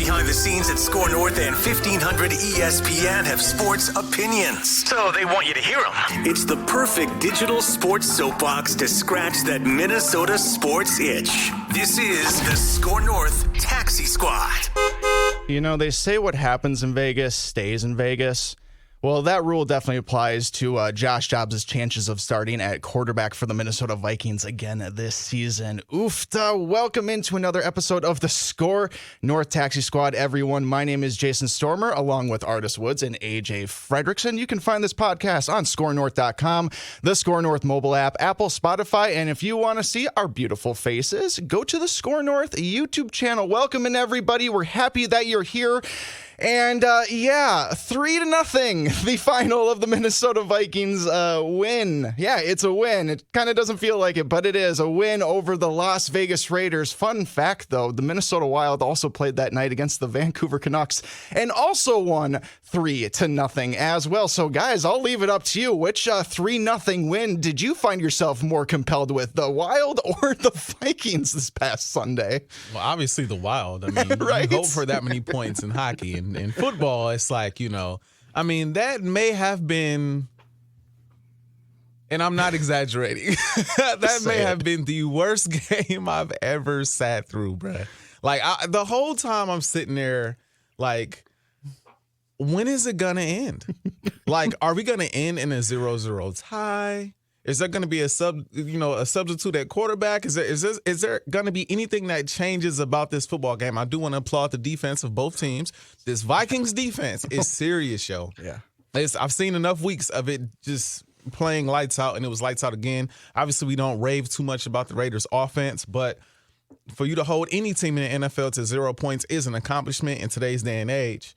behind the scenes at SKOR North and 1500 ESPN have sports opinions, so they want you to hear them. It's the perfect digital sports soapbox to scratch that Minnesota sports itch. This is the SKOR North Taxi Squad. You know, they say what happens in Vegas stays in Vegas. Well, that rule definitely applies to Josh Dobbs' chances of starting at quarterback for the Minnesota Vikings again this season. Oofta, welcome into another episode of the SKOR North Taxi Squad, everyone. My name is Jason Stormer, along with Artis Woods and AJ Fredrickson. You can find this podcast on SKORNorth.com, the SKOR North mobile app, Apple, Spotify, and if you want to see our beautiful faces, go to the SKOR North YouTube channel. Welcome in, everybody. We're happy that you're here. And 3-0, the final of the Minnesota Vikings win. Yeah, it's a win. It kind of doesn't feel like it, but it is a win over the Las Vegas Raiders. Fun fact, though, the Minnesota Wild also played that night against the Vancouver Canucks and also won 3-0 as well. So, guys, I'll leave it up to you. Which 3-0 win did you find yourself more compelled with, the Wild or the Vikings this past Sunday? Well, obviously the Wild. I mean, right? You hope for that many points in hockey. In football, it's like, I mean, that may have been, and I'm not exaggerating, that may have been the worst game I've ever sat through, bruh. Like, the whole time I'm sitting there, like, when is it going to end? Like, are we going to end in a 0-0 tie? Is there going to be a substitute at quarterback? Is there going to be anything that changes about this football game? I do want to applaud the defense of both teams. This Vikings defense is serious, yo. Yeah. I've seen enough weeks of it just playing lights out, and it was lights out again. Obviously, we don't rave too much about the Raiders' offense, but for you to hold any team in the NFL to 0 points is an accomplishment in today's day and age.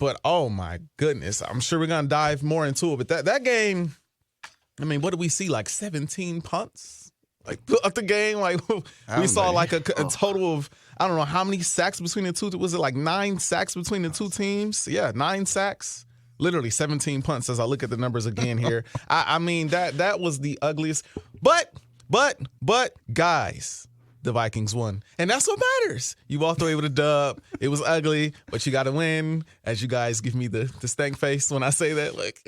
But, oh, my goodness, I'm sure we're going to dive more into it. But that game, I mean, what did we see? Like 17 punts? Like, up the game? Like, we saw like a total of, I don't know how many sacks between the two. Was it like 9 sacks between the two teams? Yeah, 9 sacks. Literally 17 punts as I look at the numbers again here. I mean, that was the ugliest. But, guys, the Vikings won. And that's what matters. You walked away with a dub. It was ugly, but you got to win. As you guys give me the stank face when I say that. Like,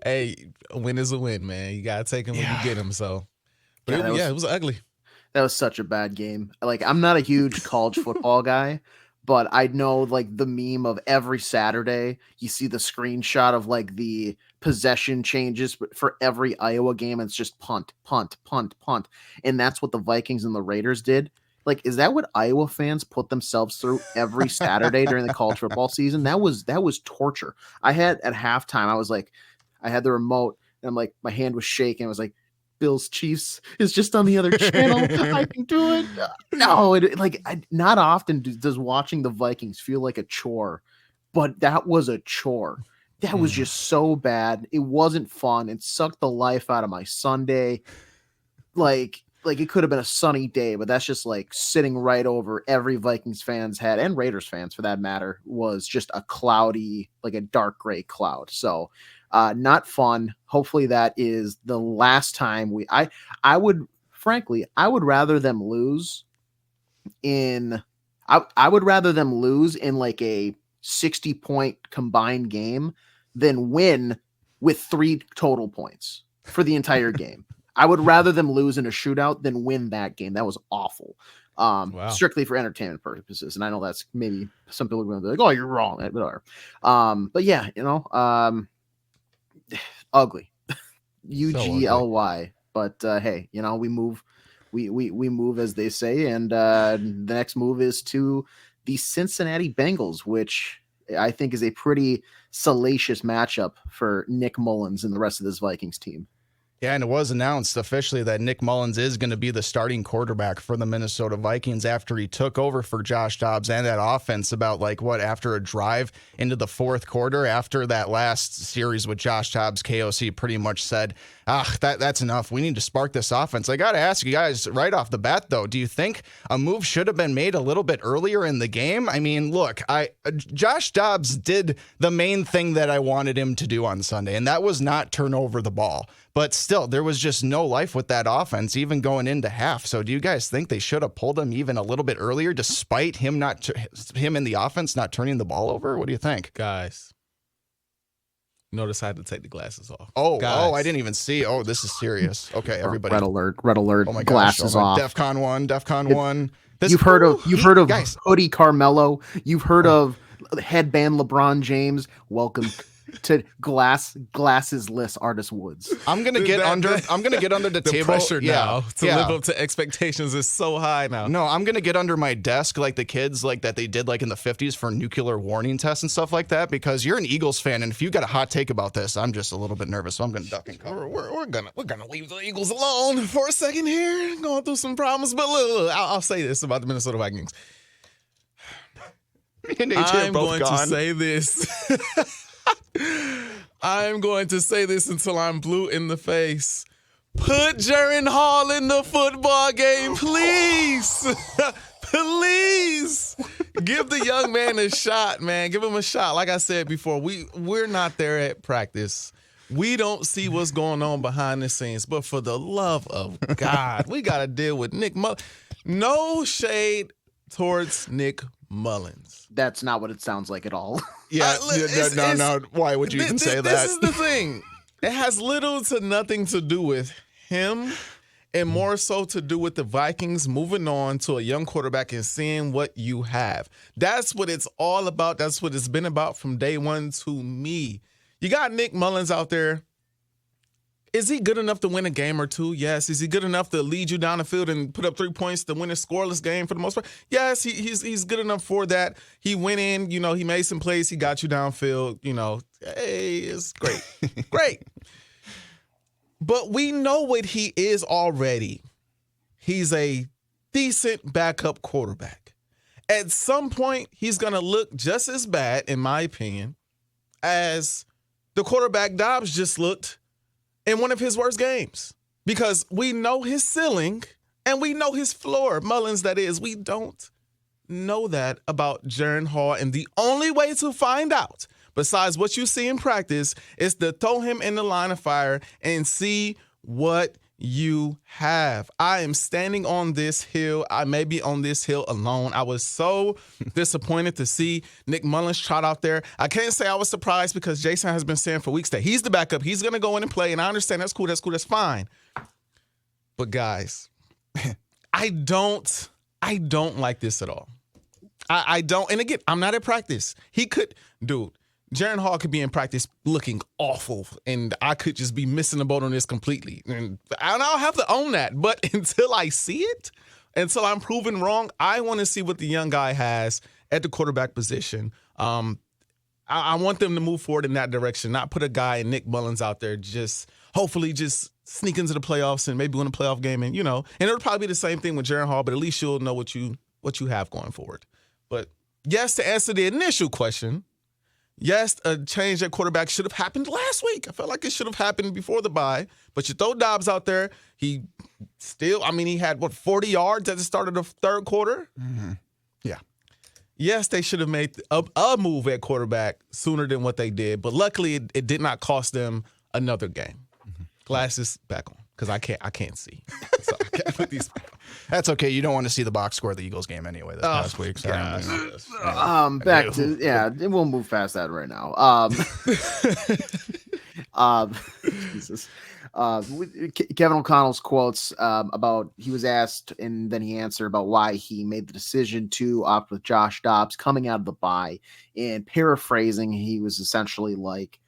hey, a win is a win, man. You got to take them when you get them. So, but it was ugly. That was such a bad game. Like, I'm not a huge college football guy, but I know, like, the meme of every Saturday, you see the screenshot of, like, the possession changes for every Iowa game. And it's just punt, punt, punt, punt. And that's what the Vikings and the Raiders did. Like, is that what Iowa fans put themselves through every Saturday during the college football season? That was torture. I had at halftime, I had the remote and I'm like, my hand was shaking. I was like, Bills Chiefs is just on the other channel. I can do it. No, not often does watching the Vikings feel like a chore, but that was a chore. That was just so bad. It wasn't fun. It sucked the life out of my Sunday. Like it could have been a sunny day, but that's just like sitting right over every Vikings fan's head, and Raiders fans for that matter, was just a cloudy, like a dark gray cloud. So not fun. Hopefully that is the last time I would rather them lose in like a 60-point combined game than win with 3 total points for the entire game. I would rather them lose in a shootout than win that game. That was awful. Strictly for entertainment purposes. And I know that's maybe some people are going to be like, oh, you're wrong. Whatever. But yeah, ugly. UGLY. But hey, we move as they say, and the next move is to the Cincinnati Bengals, which I think is a pretty salacious matchup for Nick Mullens and the rest of this Vikings team. Yeah, and it was announced officially that Nick Mullens is going to be the starting quarterback for the Minnesota Vikings after he took over for Josh Dobbs and that offense after a drive into the fourth quarter, after that last series with Josh Dobbs, KOC pretty much said, that's enough. We need to spark this offense. I got to ask you guys right off the bat, though, do you think a move should have been made a little bit earlier in the game? I mean, look, Josh Dobbs did the main thing that I wanted him to do on Sunday, and that was not turn over the ball. But still, there was just no life with that offense, even going into half. So do you guys think they should have pulled him even a little bit earlier, despite him in the offense not turning the ball over? What do you think? Guys, notice I had to take the glasses off. Oh, I didn't even see. Oh, this is serious. Okay, everybody. Red alert. Oh my glasses gosh. off. DEFCON 1. You've heard of guys. Hoodie Carmelo. You've heard of headband LeBron James. Welcome to glasses-less Artis Woods. I'm gonna get under the table. Pressure now to live up to expectations is so high now. No, I'm gonna get under my desk like the kids like that they did like in the 50s for nuclear warning tests and stuff like that, because you're an Eagles fan, and if you got a hot take about this, I'm just a little bit nervous, so I'm gonna duck and cover. We're gonna leave the Eagles alone for a second here, going through some problems. But look, I'll say this about the Minnesota Vikings. I'm going to say this. I'm going to say this until I'm blue in the face. Put Jaren Hall in the football game, please. Please. Give the young man a shot, man. Give him a shot. Like I said before, we're not there at practice. We don't see what's going on behind the scenes. But for the love of God, we got to deal with Nick Mullens. No shade towards Nick Mullens. That's not what it sounds like at all. Yeah, no. Why would you even say that? This is the thing. It has little to nothing to do with him, and more so to do with the Vikings moving on to a young quarterback and seeing what you have. That's what it's all about. That's what it's been about from day one to me. You got Nick Mullens out there. Is he good enough to win a game or two? Yes. Is he good enough to lead you down the field and put up 3 points to win a scoreless game for the most part? Yes, he's good enough for that. He went in, he made some plays. He got you downfield. Hey, it's great. Great. But we know what he is already. He's a decent backup quarterback. At some point, he's going to look just as bad, in my opinion, as the quarterback Dobbs just looked in one of his worst games, because we know his ceiling and we know his floor. Mullens, that is. We don't know that about Jaren Hall, and the only way to find out, besides what you see in practice, is to throw him in the line of fire and see what you have. I am standing on this hill. I may be on this hill alone. I was so disappointed to see Nick Mullens trot out there. I can't say I was surprised, because Jason has been saying for weeks that he's the backup. He's going to go in and play, and I understand. That's cool. That's fine. But guys, I don't like this at all. I don't. And again, I'm not at practice. Jaren Hall could be in practice looking awful, and I could just be missing the boat on this completely. And I'll have to own that. But until I see it, until I'm proven wrong, I want to see what the young guy has at the quarterback position. I want them to move forward in that direction, not put a guy in Nick Mullens out there hopefully just sneak into the playoffs and maybe win a playoff game. And, and it'll probably be the same thing with Jaren Hall, but at least you'll know what you have going forward. But yes, to answer the initial question, yes, a change at quarterback should have happened last week. I felt like it should have happened before the bye. But you throw Dobbs out there. He had, 40 yards at the start of the third quarter? Mm-hmm. Yeah. Yes, they should have made a move at quarterback sooner than what they did. But luckily, it did not cost them another game. Mm-hmm. Glasses back on, because I can't see. So I can't put these back on. That's okay. You don't want to see the box score of the Eagles game anyway this past week. So we'll move past that right now. Jesus. Kevin O'Connell's quotes about, he was asked and then he answered about why he made the decision to opt with Josh Dobbs coming out of the bye. And paraphrasing, he was essentially like,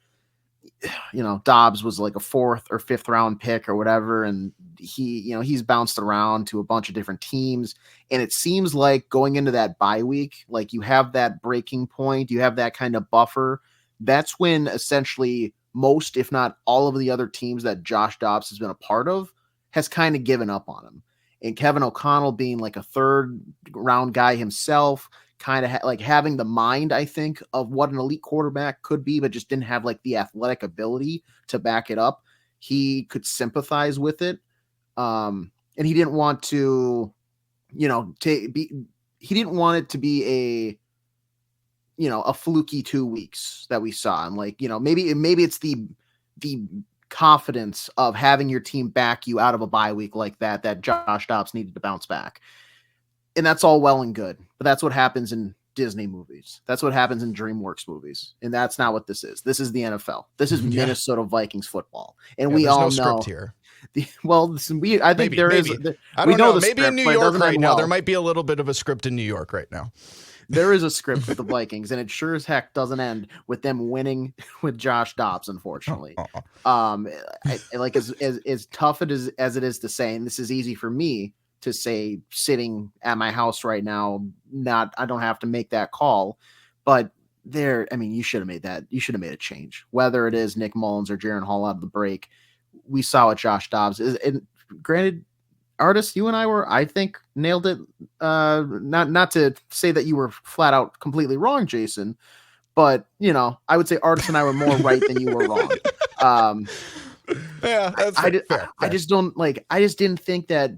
Dobbs was like a 4th or 5th round pick or whatever. And he's bounced around to a bunch of different teams. And it seems like going into that bye week, like you have that breaking point, you have that kind of buffer. That's when essentially most, if not all of the other teams that Josh Dobbs has been a part of has kind of given up on him. And Kevin O'Connell being like a 3rd round guy himself, kind of like having the mind, I think, of what an elite quarterback could be, but just didn't have like the athletic ability to back it up. He could sympathize with it. And he didn't want to, he didn't want it to be a fluky 2 weeks that we saw. And like, maybe it's the confidence of having your team back you out of a bye week like that Josh Dobbs needed to bounce back. And that's all well and good, but that's what happens in Disney movies. That's what happens in DreamWorks movies. And that's not what this is. This is the NFL. This is Minnesota Vikings football. And we all know script here. I think there is. I don't know. Maybe in New York right now, there might be a little bit of a script in New York right now. There is a script with the Vikings, and it sure as heck doesn't end with them winning with Josh Dobbs, unfortunately. Like as tough as it is to say, and this is easy for me to say sitting at my house right now, I don't have to make that call, but you should have made that. You should have made a change, whether it is Nick Mullens or Jaren Hall out of the break. We saw what Josh Dobbs is. And granted, Artis, you and I were, I think, nailed it. Not to say that you were flat out completely wrong, Jason, but I would say Artis and I were more right than you were wrong. Yeah, that's fair. I just didn't think that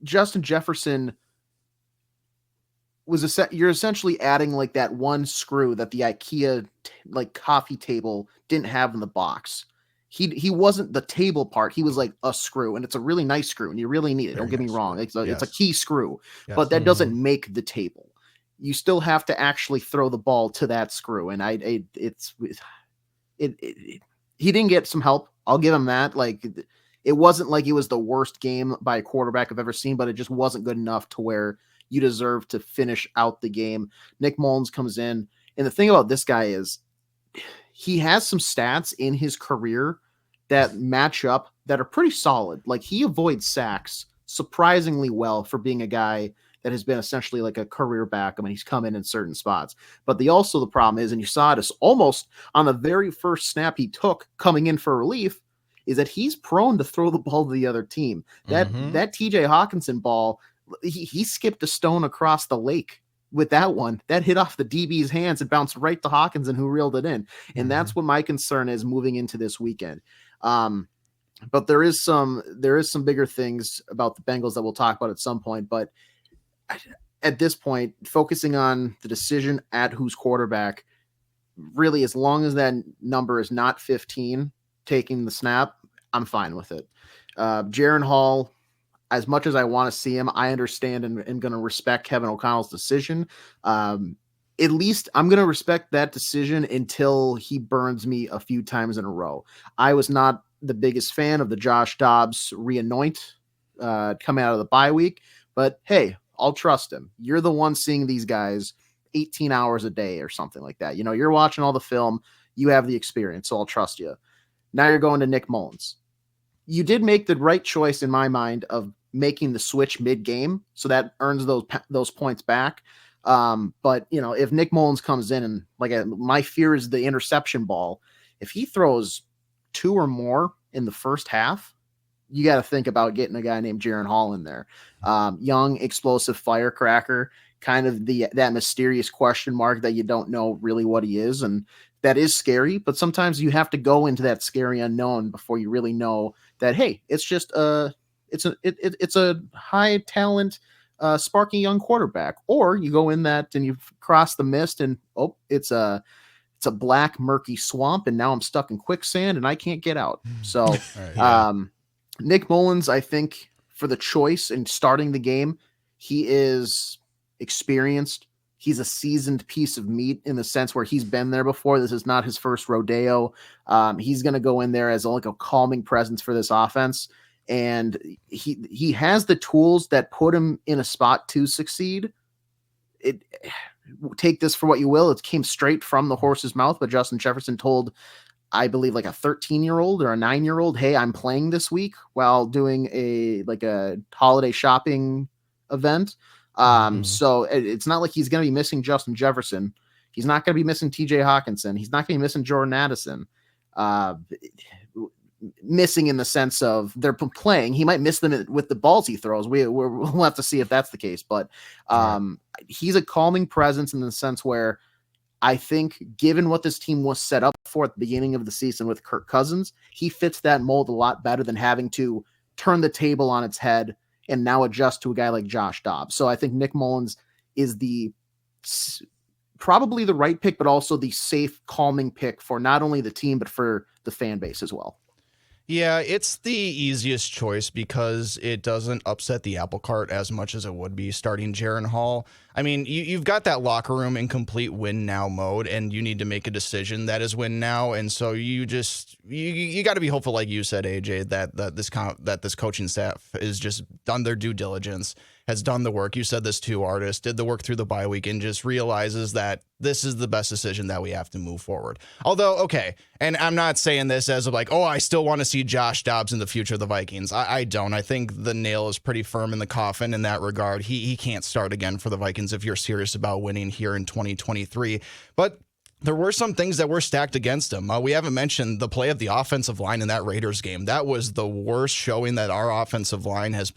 Justin Jefferson was you're essentially adding like that one screw that the IKEA coffee table didn't have in the box. He wasn't the table part. He was like a screw, and it's a really nice screw, and you really need it. Don't get me wrong. It's a key screw, but that doesn't make the table. You still have to actually throw the ball to that screw, and he didn't get some help. I'll give him that. It wasn't like it was the worst game by a quarterback I've ever seen, but it just wasn't good enough to where you deserve to finish out the game. Nick Mullens comes in, and the thing about this guy is he has some stats in his career that match up that are pretty solid. Like, he avoids sacks surprisingly well for being a guy that has been essentially like a career back. I mean, he's come in certain spots, but the problem is, and you saw it almost on the very first snap he took coming in for relief, is that he's prone to throw the ball to the other team. That TJ Hawkinson ball, he skipped a stone across the lake with that one. That hit off the DB's hands and bounced right to Hawkinson, who reeled it in. And that's what my concern is moving into this weekend. But there is some bigger things about the Bengals that we'll talk about at some point. But at this point, focusing on the decision at who's quarterback, really, as long as that number is not 15 taking the snap, I'm fine with it. Jaren Hall, as much as I want to see him, I understand and going to respect Kevin O'Connell's decision. At least I'm going to respect that decision until he burns me a few times in a row. I was not the biggest fan of the Josh Dobbs reanoint coming out of the bye week, but hey, I'll trust him. You're the one seeing these guys 18 hours a day or something like that. You're watching all the film. You have the experience, so I'll trust you. Now you're going to Nick Mullens. You did make the right choice in my mind of making the switch mid-game, so that earns those points back. But if Nick Mullens comes in and my fear is the interception ball. If he throws 2 or more in the first half, you got to think about getting a guy named Jaren Hall in there. Young, explosive firecracker, kind of that mysterious question mark that you don't know really what he is, and that is scary. But sometimes you have to go into that scary unknown before you really know that, hey, it's just it's a high talent, sparky young quarterback. Or you go in that and you cross the mist and it's a black murky swamp, and now I'm stuck in quicksand and I can't get out. So Nick Mullens, I think, for the choice in starting the game, he is experienced. He's a seasoned piece of meat in the sense where he's been there before. This is not his first rodeo. He's going to go in there as a calming presence for this offense. And he has the tools that put him in a spot to succeed. Take this for what you will. It came straight from the horse's mouth, but Justin Jefferson told, I believe, a 13-year-old or a 9-year-old, hey, I'm playing this week while doing a holiday shopping event. So it's not like he's going to be missing Justin Jefferson. He's not going to be missing TJ Hawkinson. He's not going to be missing Jordan Addison. Missing in the sense of they're playing. He might miss them with the balls he throws. We'll have to see if that's the case, but he's a calming presence in the sense where I think, given what this team was set up for at the beginning of the season with Kirk Cousins, he fits that mold a lot better than having to turn the table on its head and now adjust to a guy like Josh Dobbs. So I think Nick Mullens is probably the right pick, but also the safe, calming pick for not only the team, but for the fan base as well. Yeah, it's the easiest choice because it doesn't upset the apple cart as much as it would be starting Jaren Hall. I mean, you've got that locker room in complete win now mode, and you need to make a decision that is win now. And so you got to be hopeful, like you said, AJ, that this coaching staff is just done their due diligence, has done the work. You said this too, Artis, did the work through the bye week and just realizes that this is the best decision that we have to move forward. Although, okay, and I'm not saying this as of like, oh, I still want to see Josh Dobbs in the future of the Vikings. I don't. I think the nail is pretty firm in the coffin in that regard. He can't start again for the Vikings if you're serious about winning here in 2023. But there were some things that were stacked against him. We haven't mentioned the play of the offensive line in that Raiders game. That was the worst showing that our offensive line has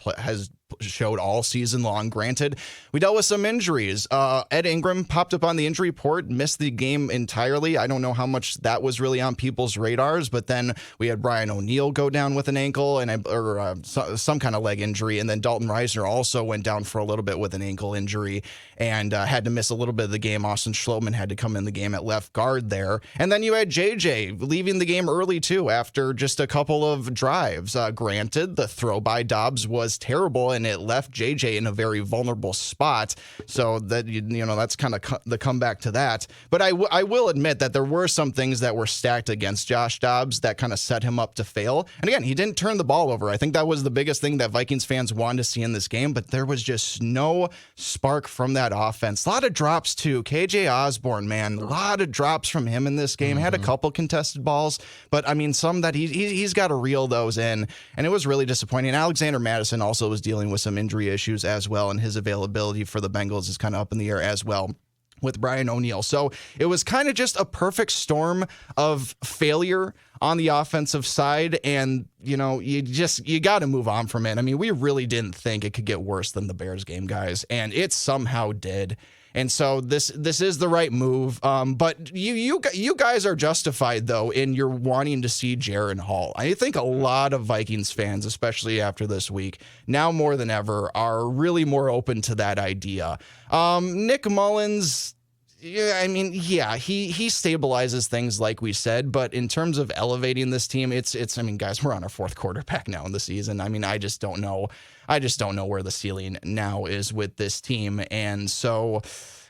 showed all season long. Granted, we dealt with some injuries. Ed Ingram popped up on the injury report, missed the game entirely. I don't know how much that was really on people's radars, but then we had Brian O'Neill go down with an ankle or some kind of leg injury, and then Dalton Reisner also went down for a little bit with an ankle injury and had to miss a little bit of the game. Austin Schloman had to come in the game at left guard there, and then you had JJ leaving the game early too after just a couple of drives. Granted, the throw by Dobbs was terrible, and it left JJ in a very vulnerable spot. So that, that's kind of the comeback to that. But I will admit that there were some things that were stacked against Josh Dobbs that kind of set him up to fail. And again, he didn't turn the ball over. I think that was the biggest thing that Vikings fans wanted to see in this game, but there was just no spark from that offense. A lot of drops too. KJ Osborne, man, a lot of drops from him in this game. Had a couple contested balls, but I mean, some that he's got to reel those in. And it was really disappointing. Alexander Mattison also was dealing with some injury issues as well, and his availability for the Bengals is kind of up in the air as well with Brian O'Neill. So it was kind of just a perfect storm of failure on the offensive side, and you got to move on from it. I mean, we really didn't think it could get worse than the Bears game, guys, and it somehow did. And so this is the right move. But you guys are justified, though, in your wanting to see Jaren Hall. I think a lot of Vikings fans, especially after this week, now more than ever, are really more open to that idea. Nick Mullens, yeah, I mean, yeah, he stabilizes things like we said, but in terms of elevating this team, it's I mean, guys, we're on our fourth quarterback now in the season. I mean, I just don't know where the ceiling now is with this team. And so,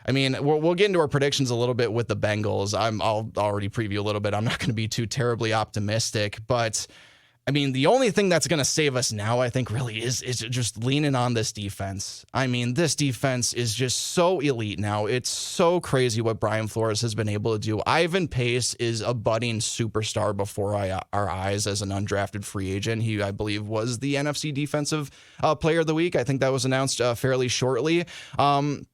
I mean, we'll get into our predictions a little bit with the Bengals. I'll already preview a little bit. I'm not going to be too terribly optimistic, but I mean, the only thing that's going to save us now, I think, really is just leaning on this defense. I mean, this defense is just so elite now. It's so crazy what Brian Flores has been able to do. Ivan Pace is a budding superstar before our eyes as an undrafted free agent. He, I believe, was the NFC Defensive Player of the Week. I think that was announced fairly shortly. And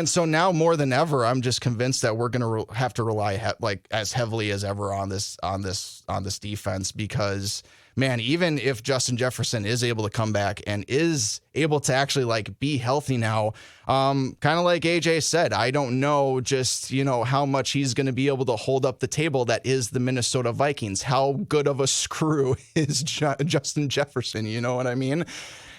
so now more than ever, I'm just convinced that we're going to have to rely as heavily as ever on this defense, because man, even if Justin Jefferson is able to come back and is able to actually be healthy now, kind of like AJ said, I don't know just, how much he's going to be able to hold up the table that is the Minnesota Vikings. How good of a screw is Justin Jefferson? You know what I mean?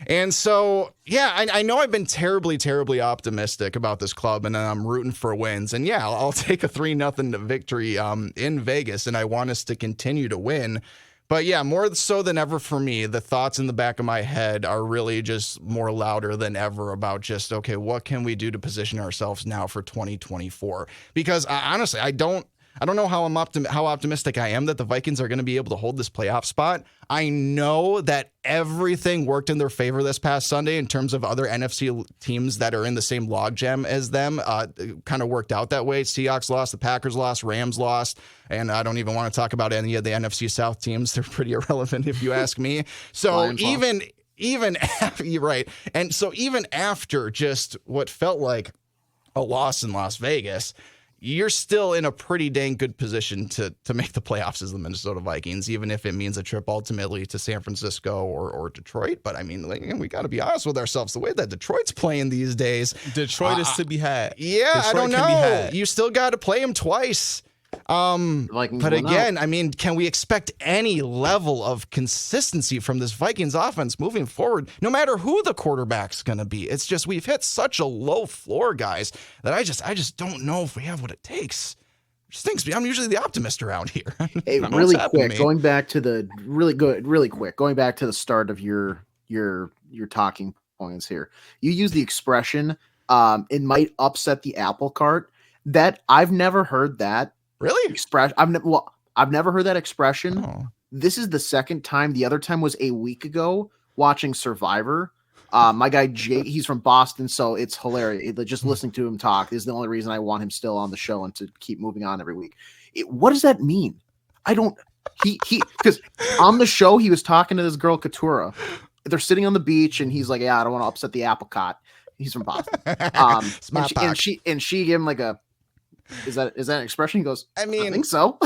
And so, yeah, I know I've been terribly, terribly optimistic about this club, and I'm rooting for wins. And yeah, I'll take a 3-0 victory in Vegas, and I want us to continue to win. But yeah, more so than ever for me, the thoughts in the back of my head are really just more louder than ever about just, okay, what can we do to position ourselves now for 2024? Because honestly, I don't know how optimistic I am that the Vikings are going to be able to hold this playoff spot. I know that everything worked in their favor this past Sunday in terms of other NFC teams that are in the same logjam as them. Kind of worked out that way. Seahawks lost, the Packers lost, Rams lost, and I don't even want to talk about any of the NFC South teams. They're pretty irrelevant if you ask me. So even after, you're right. And so even after just what felt like a loss in Las Vegas, you're still in a pretty dang good position to make the playoffs as the Minnesota Vikings, even if it means a trip ultimately to San Francisco or Detroit. But I mean, we got to be honest with ourselves. The way that Detroit's playing these days, Detroit is to be had. Yeah, Detroit, I don't know. You still got to play them twice. But again, I mean, can we expect any level of consistency from this Vikings offense moving forward, no matter who the quarterback's going to be? It's just we've hit such a low floor, guys, that I just don't know if we have what it takes. Just thinks I'm usually the optimist around here. Hey, really quick, going back to the start of your talking points here. You use the expression, it might upset the apple cart. That I've never heard that. Really? Expression. I've never heard that expression. Oh. This is the second time. The other time was a week ago watching Survivor. My guy Jay, he's from Boston, so it's hilarious. Just listening to him talk is the only reason I want him still on the show and to keep moving on every week. What does that mean? I don't. Because on the show he was talking to this girl Katura. They're sitting on the beach and he's like, "Yeah, I don't want to upset the apple cart." He's from Boston. And she gave him like a. Is that an expression? He goes, I think so.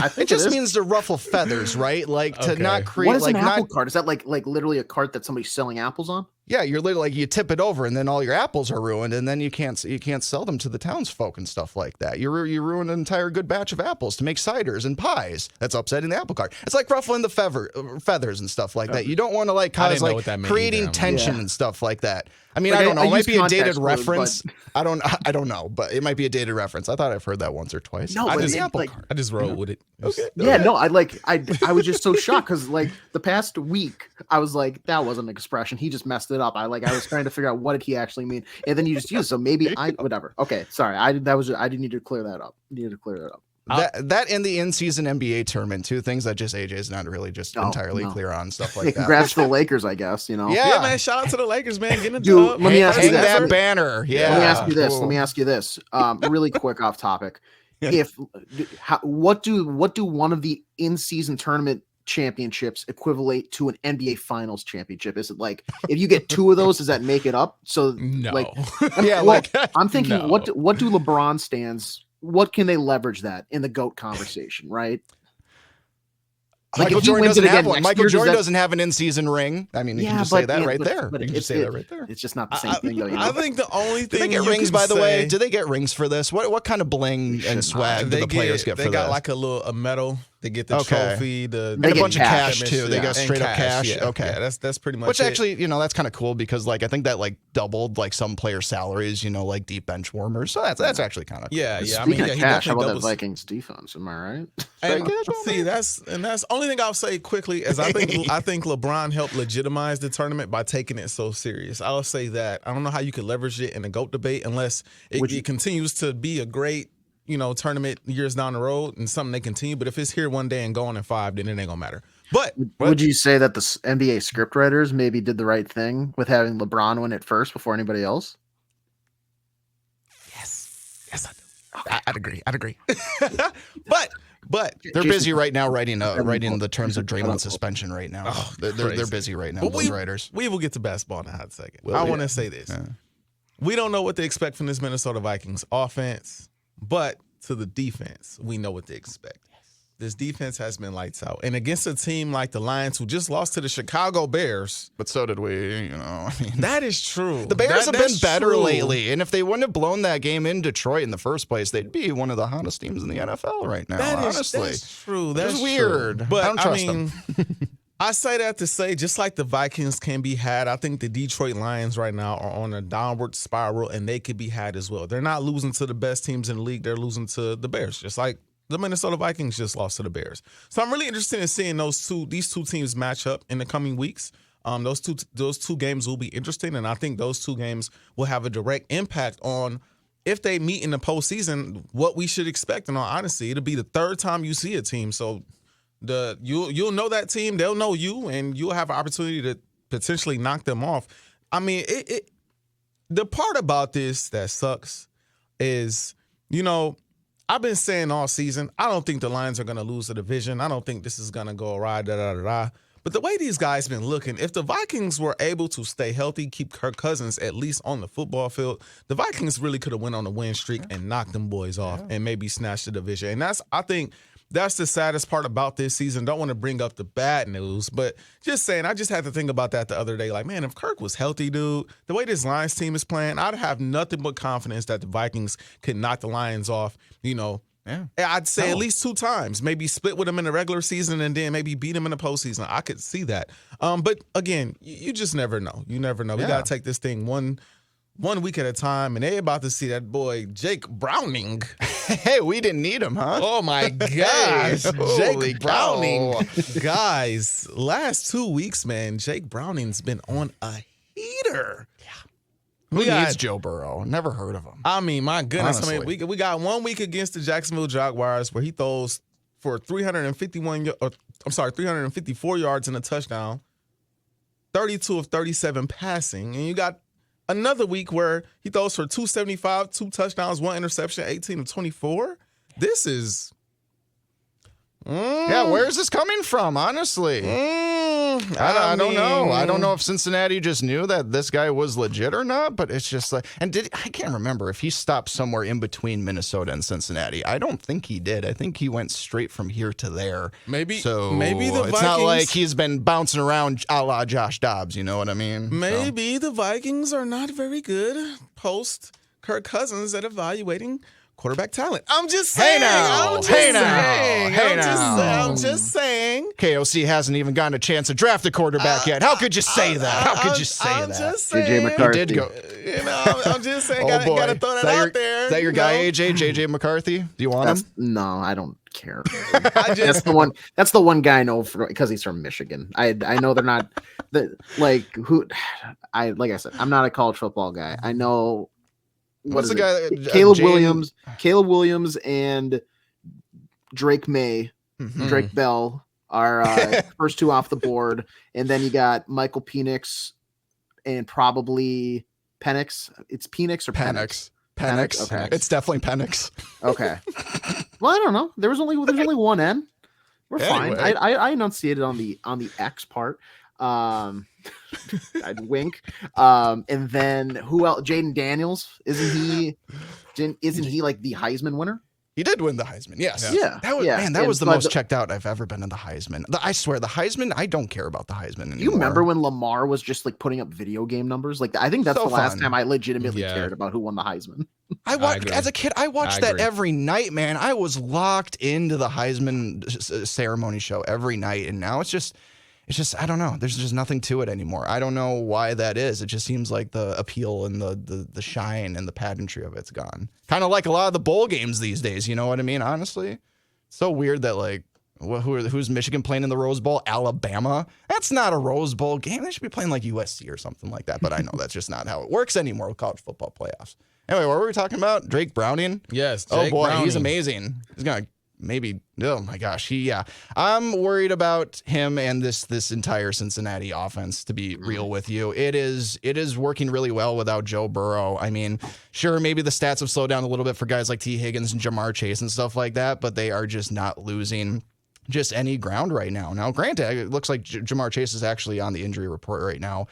I think it just means to ruffle feathers, right? Like to not create. What is an apple cart? Is that like literally a cart that somebody's selling apples on? Yeah, you're literally like you tip it over and then all your apples are ruined and then you can't sell them to the townsfolk and stuff like that. You ruin an entire good batch of apples to make ciders and pies. That's upsetting the apple cart. It's like ruffling the feathers and stuff like that. You don't want to like cause like creating tension and stuff like that. I mean, I don't know. It might be a dated reference. I don't know, but it might be a dated reference. I thought I've heard that once or twice. No, I just rolled with it. Okay. Yeah, no, I was just so shocked because like the past week I was like, that wasn't an expression. He just messed it up. I was trying to figure out what did he actually mean, and then you just use. So maybe whatever. Okay, sorry. I didn't need to clear that up. That and the in-season NBA tournament, two things that just AJ's not really just entirely clear on, stuff like that. Congrats to the Lakers, I guess. Yeah, man. Shout out to the Lakers, man. Getting a dub. Let me ask you that banner. Yeah. Let me ask you this. Really quick off topic. What do one of the in-season tournament championships equivalent to an NBA Finals championship? Is it like if you get two of those, does that make it up? So no. I'm thinking, no. What do LeBron stands? What can they leverage that in the GOAT conversation, right? Like Michael Jordan doesn't have one. Michael Jordan doesn't have an in-season ring. I mean, you can just say that right there. You can just say that right there. It's just not the same thing, though. I think the only thing. Do they get rings, by the way? Do they get rings for this? What kind of bling and swag do the players get for this? They got like a medal. They get the trophy, and a bunch of cash too. They got straight up cash. Yeah. Okay, yeah, that's pretty much. Which actually, that's kind of cool because like I think that like doubled like some player salaries. Like deep bench warmers. So that's actually kind of cool. Yeah. Speaking of cash, how about that Vikings defense? Am I right? And see, that's only thing I'll say quickly is I think LeBron helped legitimize the tournament by taking it so serious. I'll say that. I don't know how you could leverage it in the GOAT debate unless it continues to be a great tournament years down the road and something they continue. But if it's here one day and going in 5, then it ain't gonna matter. But would you say that the NBA scriptwriters maybe did the right thing with having LeBron win it first before anybody else? Yes, I do. Okay. I'd agree. But they're busy right now writing the terms of Draymond suspension right now. Oh, they're busy right now. Those writers. We will get to basketball in a hot second. I want to say this: we don't know what to expect from this Minnesota Vikings offense. But to the defense, we know what to expect. This defense has been lights out. And against a team like the Lions, who just lost to the Chicago Bears. But so did we, That is true. The Bears have been better lately. And if they wouldn't have blown that game in Detroit in the first place, they'd be one of the hottest teams in the NFL right now, honestly. That's true. That's weird. But I don't trust them. I say that to say, just like the Vikings can be had, I think the Detroit Lions right now are on a downward spiral, and they could be had as well. They're not losing to the best teams in the league. They're losing to the Bears, just like the Minnesota Vikings just lost to the Bears. So I'm really interested in seeing these two teams match up in the coming weeks. Those two games will be interesting, and I think those two games will have a direct impact on if they meet in the postseason, what we should expect. And honestly, it'll be the third time you see a team. So you'll know that team, they'll know you, and you'll have an opportunity to potentially knock them off. I mean, the part about this that sucks is, I've been saying all season, I don't think the Lions are going to lose the division. I don't think this is going to go awry, But the way these guys been looking, if the Vikings were able to stay healthy, keep Kirk Cousins at least on the football field, the Vikings really could have went on a win streak and knocked them boys off and maybe snatched the division. And I think that's the saddest part about this season. Don't want to bring up the bad news, but just saying, I just had to think about that the other day. Like, man, if Kirk was healthy, dude, the way this Lions team is playing, I'd have nothing but confidence that the Vikings could knock the Lions off, Yeah. I'd say at least 2 times. Maybe split with them in the regular season and then maybe beat them in the postseason. I could see that. But again, you just never know. You never know. We got to take this thing one week at a time, and they about to see that boy Jake Browning. Hey, we didn't need him, huh? Oh my gosh, Holy Jake Browning, cow. guys! Last 2 weeks, man, Jake Browning's been on a heater. Who needs Joe Burrow? Never heard of him. I mean, my goodness. Honestly. I mean, we got 1 week against the Jacksonville Jaguars where he throws for 354 yards and a touchdown, 32 of 37 passing, and you got another week where he throws for 275, 2 touchdowns, 1 interception, 18 of 24. This is... Yeah, where is this coming from, honestly? I don't know. I don't know if Cincinnati just knew that this guy was legit or not, but it's just like, I can't remember if he stopped somewhere in between Minnesota and Cincinnati. I don't think he did. I think he went straight from here to there. Maybe the Vikings, it's not like he's been bouncing around a la Josh Dobbs, you know what I mean? Maybe the Vikings are not very good post Kirk Cousins at evaluating quarterback talent. I'm just saying. I'm just saying. KOC hasn't even gotten a chance to draft a quarterback yet. How could you say that? How could you say that? Just saying. JJ McCarthy. He did go. I'm just saying. Gotta throw that out there. Is that your guy, JJ McCarthy? Do you want him? No, I don't care. That's the one. That's the one guy I know because he's from Michigan. I know they're not like I said. I'm not a college football guy. I know. What's the guy? Caleb Williams and Drake May, Drake Bell are first 2 off the board, and then you got Michael Penix and probably Penix. It's Penix or Penix? Penix. Okay, it's definitely Penix. Okay. Well, I don't know. There's only one N. We're fine. I enunciated on the X part. I'd wink. And then who else? Jaden Daniels, isn't he like the Heisman winner? He did win the Heisman. Yes. Yeah. That was the most checked out I've ever been in the Heisman. I swear, the Heisman, I don't care about the Heisman anymore. You remember when Lamar was just like putting up video game numbers? Like, I think that's the last time I legitimately cared about who won the Heisman. As a kid, I watched that every night, man. I was locked into the Heisman ceremony show every night. And now it's just, I don't know. There's just nothing to it anymore. I don't know why that is. It just seems like the appeal and the shine and the pageantry of it's gone. Kind of like a lot of the bowl games these days. You know what I mean? Honestly, it's so weird that like, who's Michigan playing in the Rose Bowl? Alabama? That's not a Rose Bowl game. They should be playing like USC or something like that. But I know that's just not how it works anymore with college football playoffs. Anyway, what were we talking about? Drake Browning? Yes. Jake Browning. He's amazing. He's gonna. Maybe, oh my gosh, I'm worried about him and this entire Cincinnati offense, to be real with you. It is working really well without Joe Burrow. I mean, sure, maybe the stats have slowed down a little bit for guys like T. Higgins and Jamar Chase and stuff like that, but they are just not losing just any ground right now. Now, granted, it looks like Jamar Chase is actually on the injury report right now.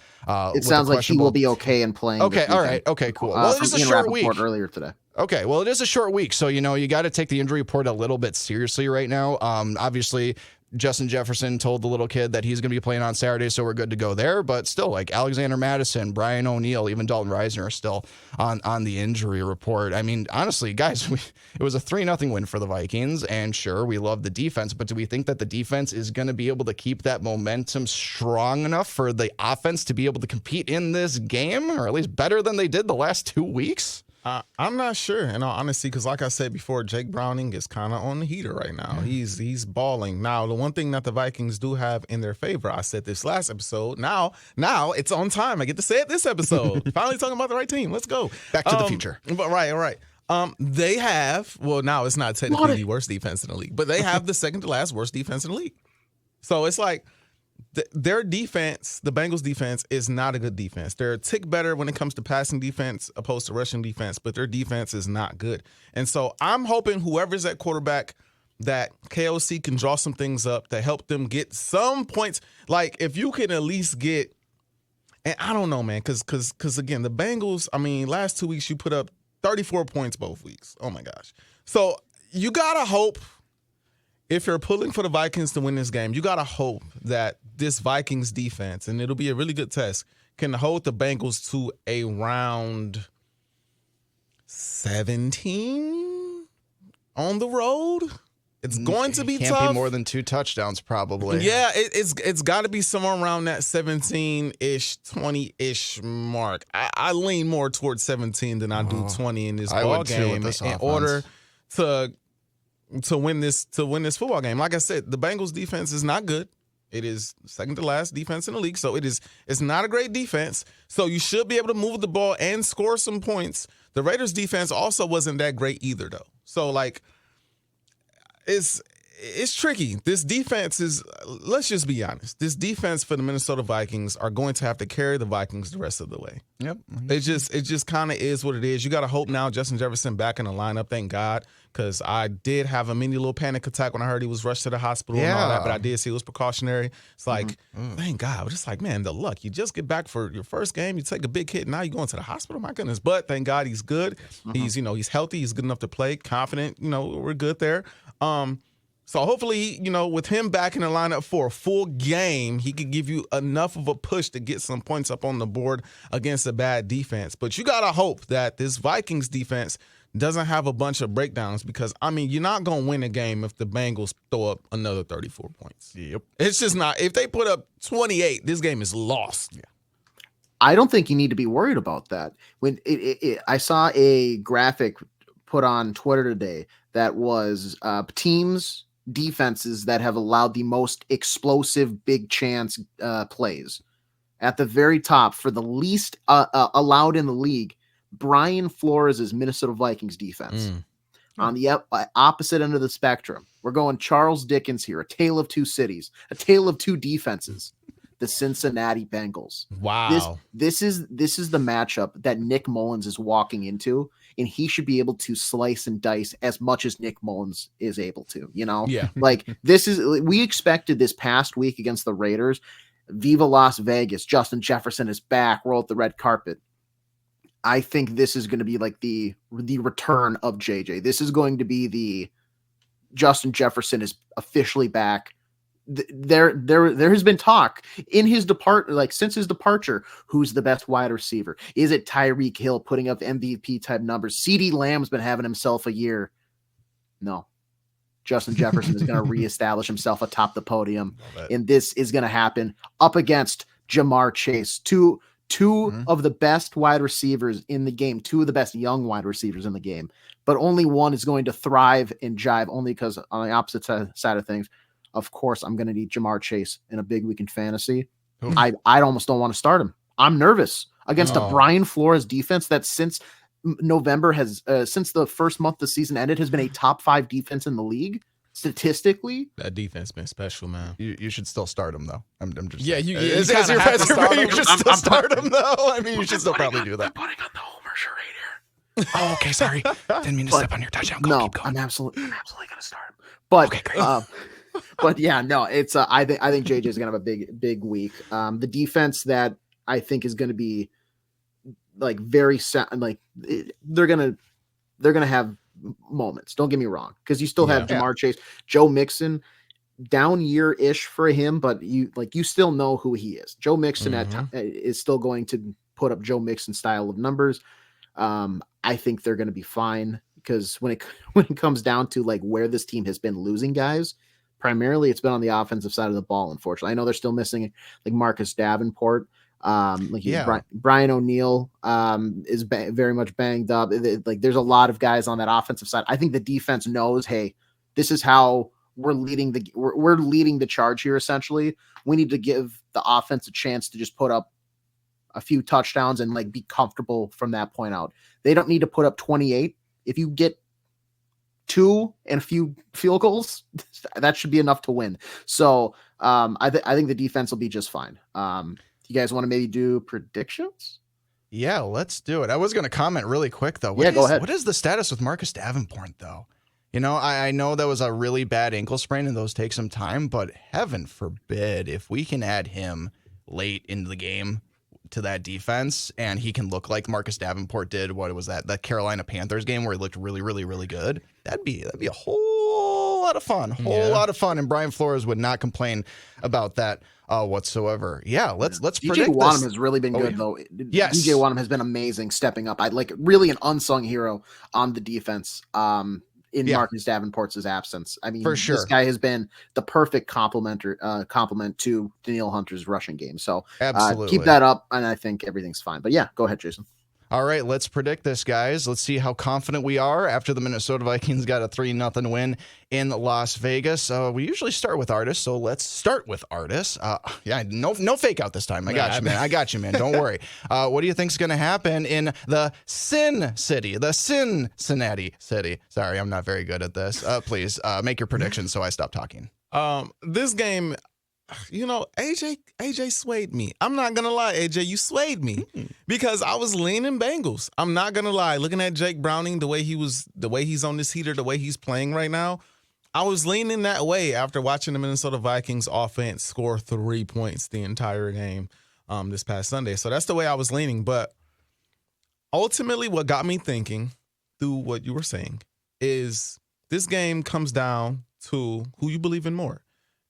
It sounds like he will be okay in playing. Okay, all right, okay, cool. Well, it is a short week. Earlier today. Okay, well, it is a short week, so, you got to take the injury report a little bit seriously right now. Obviously, Justin Jefferson told the little kid that he's going to be playing on Saturday, so we're good to go there. But still, like Alexander Madison, Brian O'Neill, even Dalton Risner are still on the injury report. I mean, honestly, guys, it was a 3-0 win for the Vikings, and sure, we love the defense, but do we think that the defense is going to be able to keep that momentum strong enough for the offense to be able to compete in this game, or at least better than they did the last 2 weeks? I'm not sure, in all honesty, because like I said before, Jake Browning is kind of on the heater right now. He's balling. Now, the one thing that the Vikings do have in their favor, I said this last episode. Now it's on time. I get to say it this episode. Finally talking about the right team. Let's go. Back to the future. But right. They have, well, now it's not technically the worst defense in the league, but they have the second to last worst defense in the league. So it's like, their defense, the Bengals defense, is not a good defense. They're a tick better when it comes to passing defense opposed to rushing defense, but their defense is not good. And so I'm hoping whoever's at quarterback, that KOC can draw some things up to help them get some points. Like, if you can at least get, and I don't know, man, because again, the Bengals, I mean, last 2 weeks you put up 34 points both weeks. Oh, my gosh. So you got to hope, if you're pulling for the Vikings to win this game, you got to hope that this Vikings defense, and it'll be a really good test, can hold the Bengals to around 17 on the road. It's going to be Can't tough. be more than 2 touchdowns, probably. Yeah, it's got to be somewhere around that 17-ish, 20-ish mark. I lean more towards 17 than I do 20 in this ball game in order to win this football game. Like I said, the Bengals defense is not good. It is second to last defense in the league, so it's not a great defense. So you should be able to move the ball and score some points. The Raiders defense also wasn't that great either, though. So like, it's tricky. This defense is, let's just be honest, this defense for the Minnesota Vikings are going to have to carry the Vikings the rest of the way. Yep. It just kind of is what it is. You got to hope now Justin Jefferson back in the lineup, thank God, because I did have a mini little panic attack when I heard he was rushed to the hospital and all that, but I did see it was precautionary. It's like, thank God. We're just like, man, the luck. You just get back for your first game, you take a big hit, now you're going to the hospital? My goodness. But thank God he's good. He's healthy. He's good enough to play, confident. We're good there. So hopefully, with him back in the lineup for a full game, he could give you enough of a push to get some points up on the board against a bad defense. But you got to hope that this Vikings defense doesn't have a bunch of breakdowns because, you're not going to win a game if the Bengals throw up another 34 points. Yep. It's just not. If they put up 28, this game is lost. Yeah. I don't think you need to be worried about that. When I saw a graphic put on Twitter today that was defenses that have allowed the most explosive big chance plays. At the very top, for the least allowed in the league, Brian Flores' Minnesota Vikings defense. On the opposite end of the spectrum, we're going Charles Dickens here, a tale of two cities, a tale of two defenses. The Cincinnati Bengals. Wow. This is the matchup that Nick Mullens is walking into, and he should be able to slice and dice as much as Nick Mullens is able to, Yeah. Like we expected this past week against the Raiders. Viva Las Vegas. Justin Jefferson is back. Roll out the red carpet. I think this is going to be like the return of JJ. This is going to be the Justin Jefferson is officially back. There has been talk in his since his departure, who's the best wide receiver? Is it Tyreek Hill putting up MVP type numbers? CeeDee Lamb's been having himself a year. No, Justin Jefferson is going to reestablish himself atop the podium, and this is going to happen up against Jamar Chase, two of the best wide receivers in the game, two of the best young wide receivers in the game, but only one is going to thrive and jive only because on the opposite side of things. Of course, I'm going to need Jamar Chase in a big week in fantasy. I almost don't want to start him. I'm nervous against a Brian Flores defense that since November since the first month the season ended, has been a top 5 defense in the league. Statistically, that defense been special, man. You should still start him though. I'm just you should still start him though. You should still probably do that. I'm putting on the Homer charade here. Oh, okay, sorry. Didn't mean to step on your touchdown. I'm absolutely going to start him. But okay, great. But yeah, no, it's I think JJ is gonna have a big week. The defense that I think is gonna be like they're gonna have moments. Don't get me wrong, because you still have Jamar Chase, Joe Mixon, down year-ish for him, but you still know who he is. Joe Mixon is still going to put up Joe Mixon style of numbers. I think they're gonna be fine because when it comes down to like where this team has been losing guys. Primarily, it's been on the offensive side of the ball, unfortunately. I know they're still missing like Marcus Davenport. Brian O'Neill is very much banged up. There's a lot of guys on that offensive side. I think the defense knows, hey, this is how we're leading the charge here, essentially. We need to give the offense a chance to just put up a few touchdowns and like be comfortable from that point out. They don't need to put up 28. If you get 2 and a few field goals, that should be enough to win. So I think the defense will be just fine. You guys want to maybe do predictions? Yeah, let's do it. I was going to comment really quick though. Go ahead. What is the status with Marcus Davenport though? I know that was a really bad ankle sprain and those take some time, but heaven forbid if we can add him late into the game to that defense and he can look like Marcus Davenport did. What was that Carolina Panthers game where he looked really, really, really good? That'd be a whole lot of fun. Lot of fun. And Brian Flores would not complain about that whatsoever. Yeah, let's predict DJ Wanham this. has really been good though. Yes. DJ Wanham has been amazing, stepping up. I'd like really an unsung hero on the defense. in Marcus Davenport's absence. I mean, For sure. this guy has been the perfect complement to Danielle Hunter's rushing game. So Absolutely. Keep that up, and I think everything's fine. But yeah, go ahead, Jason. All right, let's predict this, guys. Let's see how confident we are after the Minnesota Vikings got a 3-0 win in Las Vegas. We usually start with Artis, so let's start with Artis. No fake out this time. I got you, man. Don't worry. What do you think is going to happen in the Cincinnati City? Sorry, I'm not very good at this. Please make your predictions so I stop talking. This game, AJ swayed me. I'm not going to lie, AJ, you swayed me because I was leaning Bengals. I'm not going to lie. Looking at Jake Browning, the way he's on this heater, the way he's playing right now, I was leaning that way after watching the Minnesota Vikings offense score 3 points the entire game this past Sunday. So that's the way I was leaning. But ultimately what got me thinking through what you were saying is this game comes down to who you believe in more.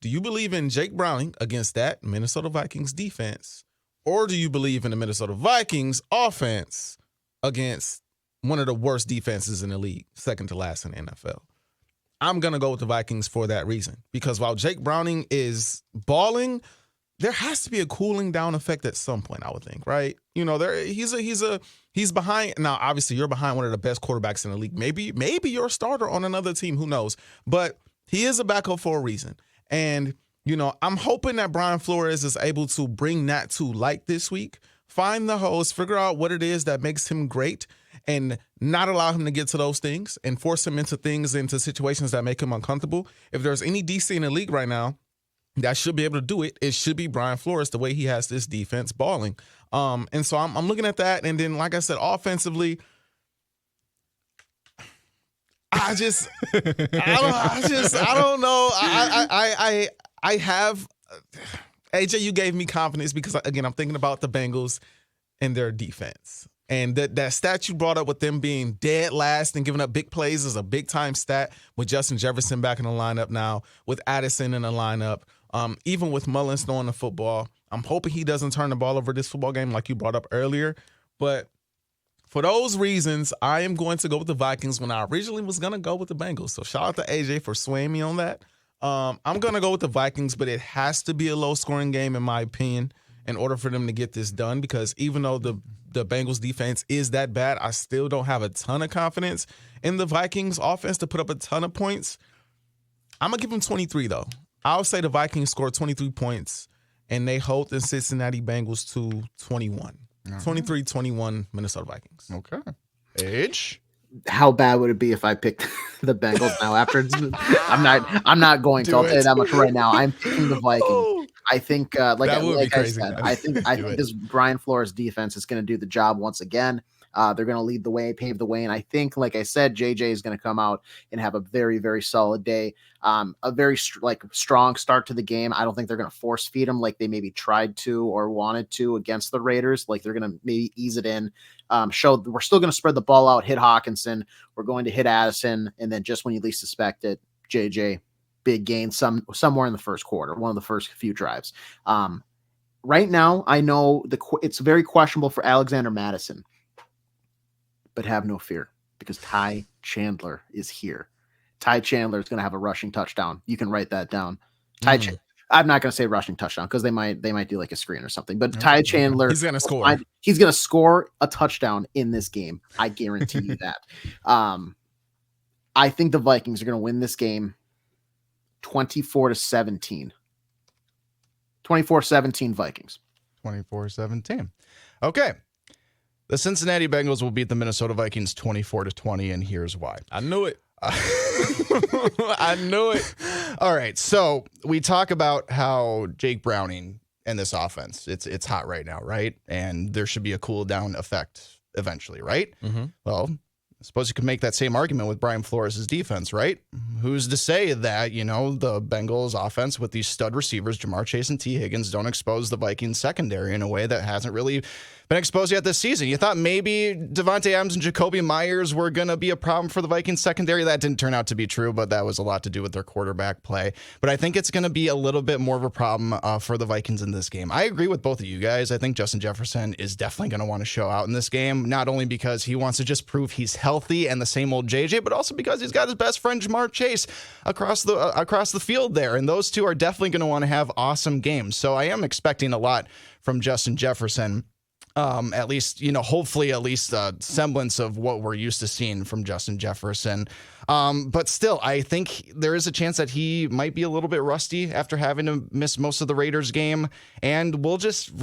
Do you believe in Jake Browning against that Minnesota Vikings defense, or do you believe in the Minnesota Vikings offense against one of the worst defenses in the league, second to last in the NFL? I'm going to go with the Vikings for that reason, because while Jake Browning is balling, there has to be a cooling down effect at some point, I would think, right? He's behind. Now, obviously, you're behind one of the best quarterbacks in the league. Maybe you're a starter on another team, who knows? But he is a backup for a reason. And, I'm hoping that Brian Flores is able to bring that to light this week, find the holes, figure out what it is that makes him great, and not allow him to get to those things and force him into situations that make him uncomfortable. If there's any DC in the league right now that should be able to do it, it should be Brian Flores, the way he has this defense balling. And so I'm looking at that. And then, like I said, offensively, I don't know. I have AJ. You gave me confidence because, again, I'm thinking about the Bengals and their defense, and that stat you brought up with them being dead last and giving up big plays is a big time stat. With Justin Jefferson back in the lineup now, with Addison in the lineup, even with Mullens throwing the football, I'm hoping he doesn't turn the ball over this football game like you brought up earlier, but. For those reasons, I am going to go with the Vikings when I originally was going to go with the Bengals. So shout out to AJ for swaying me on that. I'm going to go with the Vikings, but it has to be a low-scoring game, in my opinion, in order for them to get this done, because even though the Bengals defense is that bad, I still don't have a ton of confidence in the Vikings offense to put up a ton of points. I'm going to give them 23, though. I'll say the Vikings score 23 points, and they hold the Cincinnati Bengals to 21. 23-21 Minnesota Vikings. Okay. Age? How bad would it be if I picked the Bengals now? I'm not going to. I'll tell you that much right now. I'm picking the Vikings. Oh, I think, like I said, I think this Brian Flores defense is going to do the job once again. They're going to lead the way, pave the way. And I think, like I said, JJ is going to come out and have a very, very solid day. A very strong start to the game. I don't think they're going to force feed them like they maybe tried to or wanted to against the Raiders. Like they're going to maybe ease it in, show we're still going to spread the ball out, hit Hawkinson. We're going to hit Addison. And then just when you least suspect it, JJ, big gain somewhere in the first quarter, one of the first few drives. Right now, I know it's very questionable for Alexander Madison. But have no fear, because Ty Chandler is here. Ty Chandler is going to have a rushing touchdown. You can write that down. I'm not going to say rushing touchdown because they might do like a screen or something. But Ty Chandler, he's going to score. He's going to score a touchdown in this game. I guarantee you that. I think the Vikings are going to win this game 24-17. 24-17 Vikings. 24-17. Okay. The Cincinnati Bengals will beat the Minnesota Vikings 24-20, and here's why. I knew it. I knew it. All right, so we talk about how Jake Browning and this offense, it's hot right now, right? And there should be a cool down effect eventually, right? Mm-hmm. Well, I suppose you could make that same argument with Brian Flores' defense, right? Who's to say that, the Bengals offense with these stud receivers, Jamar Chase and T. Higgins, don't expose the Vikings secondary in a way that hasn't really been exposed yet this season? You thought maybe Devontae Adams and Jacoby Myers were going to be a problem for the Vikings secondary. That didn't turn out to be true, but that was a lot to do with their quarterback play. But I think it's going to be a little bit more of a problem for the Vikings in this game. I agree with both of you guys. I think Justin Jefferson is definitely going to want to show out in this game, not only because he wants to just prove he's healthy, healthy and the same old JJ, but also because he's got his best friend Jamar Chase across the field there. And those two are definitely going to want to have awesome games. So I am expecting a lot from Justin Jefferson. At least, hopefully at least a semblance of what we're used to seeing from Justin Jefferson. But still, I think there is a chance that he might be a little bit rusty after having to miss most of the Raiders game. And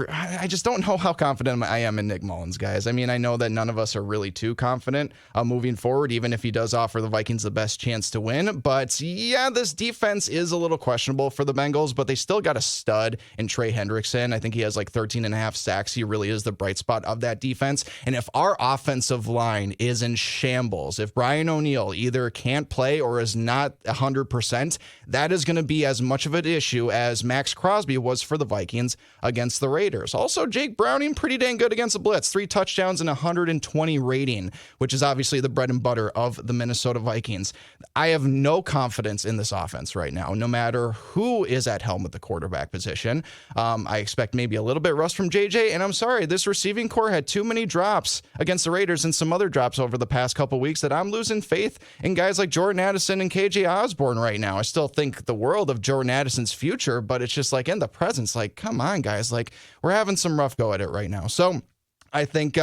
I just don't know how confident I am in Nick Mullens, guys. I mean, I know that none of us are really too confident moving forward, even if he does offer the Vikings the best chance to win. But yeah, this defense is a little questionable for the Bengals, but they still got a stud in Trey Hendrickson. I think he has like 13 and a half sacks. He really is the bright spot of that defense. And if our offensive line is in shambles, if Brian O'Neill either can't play or is not 100%, that is going to be as much of an issue as Max Crosby was for the Vikings against the Raiders. Also, Jake Browning, pretty dang good against the blitz. 3 touchdowns and 120 rating, which is obviously the bread and butter of the Minnesota Vikings. I have no confidence in this offense right now, no matter who is at helm at the quarterback position. I expect maybe a little bit rust from JJ, and I'm sorry, this receiving core had too many drops against the Raiders and some other drops over the past couple weeks that I'm losing faith in guys like Jordan Addison and KJ Osborne right now. I still think the world of Jordan Addison's future, but it's just like in the presence, like, come on, guys, like we're having some rough go at it right now. So I think,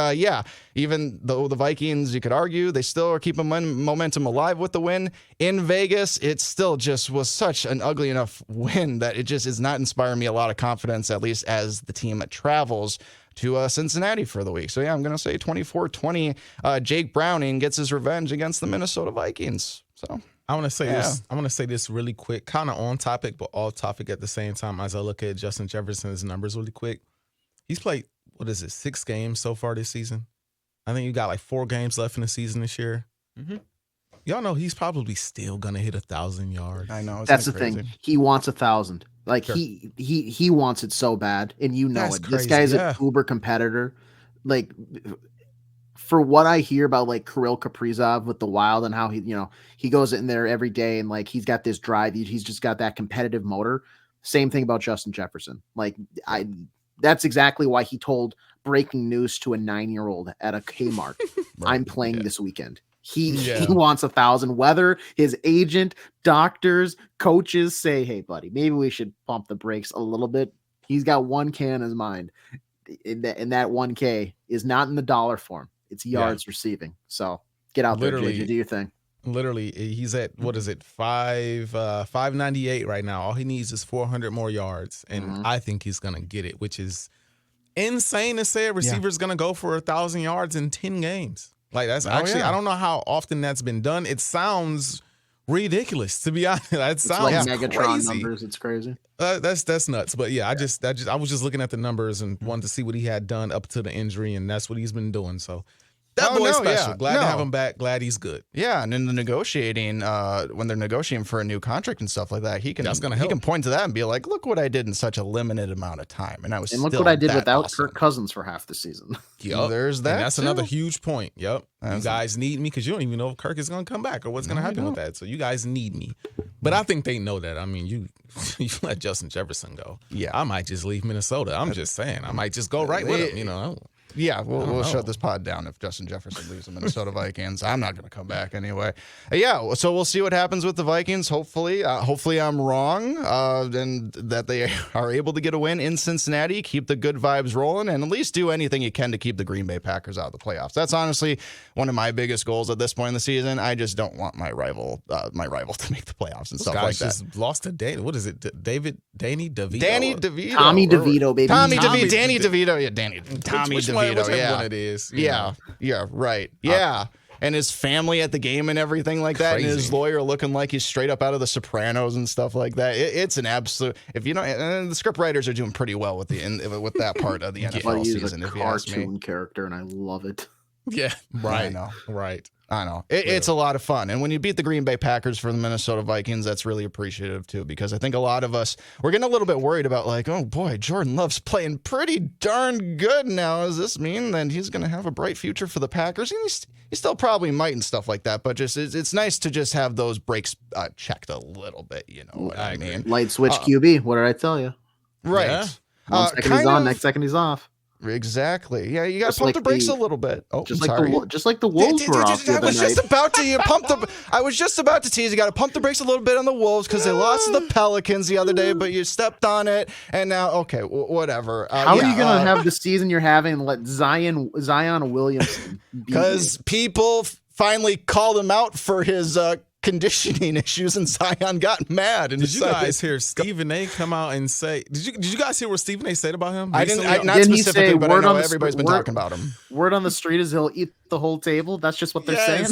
even though the Vikings, you could argue, they still are keeping momentum alive with the win in Vegas, it still just was such an ugly enough win that it just is not inspiring me a lot of confidence, at least as the team travels to Cincinnati for the week. So, yeah, I'm going to say 24-20. Jake Browning gets his revenge against the Minnesota Vikings. So I want to say this. I want to say this really quick, kind of on topic, but off topic at the same time as I look at Justin Jefferson's numbers really quick. He's played, 6 games so far this season? I think you got like 4 games left in the season this year. Mm-hmm. Y'all know he's probably still going to hit 1,000 yards. I know. That's the thing. He wants 1,000. Like Sure. he wants it so bad, and That's it. crazy. This guy's Yeah. an uber competitor. Like, for what I hear about like Kirill Kaprizov with the Wild and how he goes in there every day and like he's got this drive. He's just got that competitive motor. Same thing about Justin Jefferson. Like that's exactly why he told breaking news to a 9-year-old at a Kmart, I'm playing this weekend. He wants 1,000, whether his agent, doctors, coaches say, hey, buddy, maybe we should pump the brakes a little bit. He's got 1K in his mind. And that 1K is not in the dollar form. It's yards receiving. So get out there, JJ, do your thing. Literally, he's at, 598 right now. All he needs is 400 more yards. And I think he's going to get it, which is insane to say a receiver's going to go for 1,000 yards in 10 games. Like that's I don't know how often that's been done. It sounds ridiculous, to be honest. That sounds like Megatron crazy. numbers. It's crazy. That's nuts. But yeah, I was just looking at the numbers and wanted to see what he had done up to the injury, and that's what he's been doing. So that boy's special. Glad to have him back. Glad he's good. Yeah, and in the negotiating, when they're negotiating for a new contract and stuff like that, he can point to that and be like, "Look what I did in such a limited amount of time, and I was look what I did without Kirk Cousins for half the season." Yep. There's that. And that's too. another huge point. Yep, you guys need me because you don't even know if Kirk is going to come back or what's going to happen with that. So you guys need me, but I think they know that. I mean, you let Justin Jefferson go. Yeah, I might just leave Minnesota. I'm just saying, I might just go right with him. Yeah, we'll shut this pod down if Justin Jefferson leaves the Minnesota Vikings. I'm not going to come back anyway. Yeah, so we'll see what happens with the Vikings. Hopefully I'm wrong, and that they are able to get a win in Cincinnati, keep the good vibes rolling, and at least do anything you can to keep the Green Bay Packers out of the playoffs. That's honestly one of my biggest goals at this point in the season. I just don't want my rival to make the playoffs and stuff like that. Just lost to what is it? Danny DeVito? Danny DeVito. Tommy DeVito, baby. Danny DeVito. Yeah, Tommy DeVito. Whichever yeah. one it is. Yeah, right. Yeah. And his family at the game and everything like that. Crazy. And his lawyer looking like he's straight up out of The Sopranos and stuff like that. It's an absolute, if you know, and the script writers are doing pretty well with that part of the NFL season, if you ask me. Cartoon character, and I love it. Yeah, right. I know. Right. I know. It's a lot of fun. And when you beat the Green Bay Packers for the Minnesota Vikings, that's really appreciative too, because I think a lot of us, we're getting a little bit worried about like, oh boy, Jordan Love's playing pretty darn good now. Does this mean that he's going to have a bright future for the Packers? And he still probably might and stuff like that, but just it's nice to just have those breaks checked a little bit, you know what I mean? Light switch QB. What did I tell you? Right. Yeah. One second he's on, next second he's off. Exactly. Yeah, you got to pump the brakes a little bit. Oh, just I'm like sorry. just like the Wolves were off the other night. I was just about to tease. You got to pump the brakes a little bit on the Wolves because they lost to the Pelicans the other day, but you stepped on it, and now okay, whatever. How are you gonna have the season you're having and let Zion Williamson? Because people finally called him out for his conditioning issues, and Zion got mad. And did you guys hear Stephen A. come out and say? Did you guys hear what Stephen A. said about him? I didn't. Not specifically, but I know everybody's been talking about him. Word on the street is he'll eat the whole table. That's just what they're saying.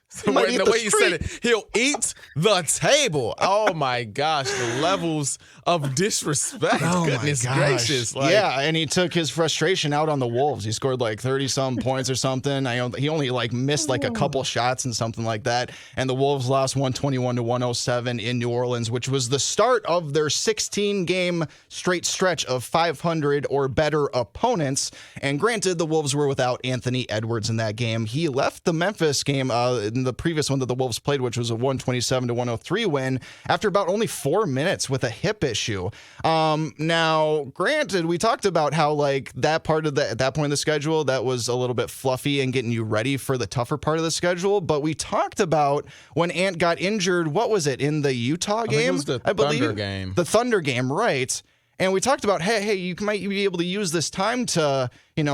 So the way you said it, he'll eat the table. Oh my gosh, the levels of disrespect. Oh Goodness gracious. Yeah, and he took his frustration out on the Wolves. He scored like 30-some points or something. He only missed a couple shots and something like that. And the Wolves lost 121-107 in New Orleans, which was the start of their 16-game straight stretch of 500 or better opponents. And granted, the Wolves were without Anthony Edwards in that game. He left the Memphis game in the previous one that the Wolves played, which was a 127-103 win, after about only 4 minutes with a hip issue. Now, granted, we talked about how that part of at that point of the schedule, that was a little bit fluffy and getting you ready for the tougher part of the schedule. But we talked about when Ant got injured, what was it, in the Utah game? It was the Thunder game. The Thunder game, right. And we talked about, hey, you might be able to use this time to,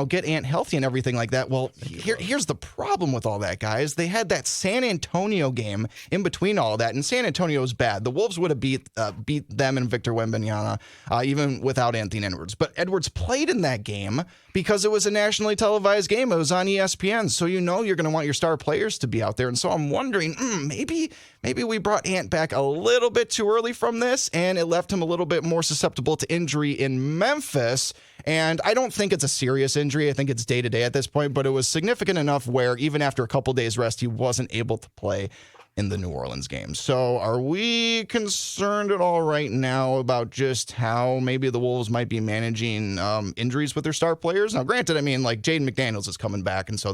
get Ant healthy and everything like that. Well, here's the problem with all that, guys. They had that San Antonio game in between all that, and San Antonio was bad. The Wolves would have beat them and Victor Wembanyama even without Anthony Edwards. But Edwards played in that game because it was a nationally televised game. It was on ESPN, so you're going to want your star players to be out there. And so I'm wondering, maybe we brought Ant back a little bit too early from this, and it left him a little bit more susceptible to injury in Memphis. And I don't think it's a serious injury. I think it's day-to-day at this point, but it was significant enough where even after a couple days rest, he wasn't able to play in the New Orleans game. So are we concerned at all right now about just how maybe the Wolves might be managing injuries with their star players? Now, granted, Jaden McDaniels is coming back, and so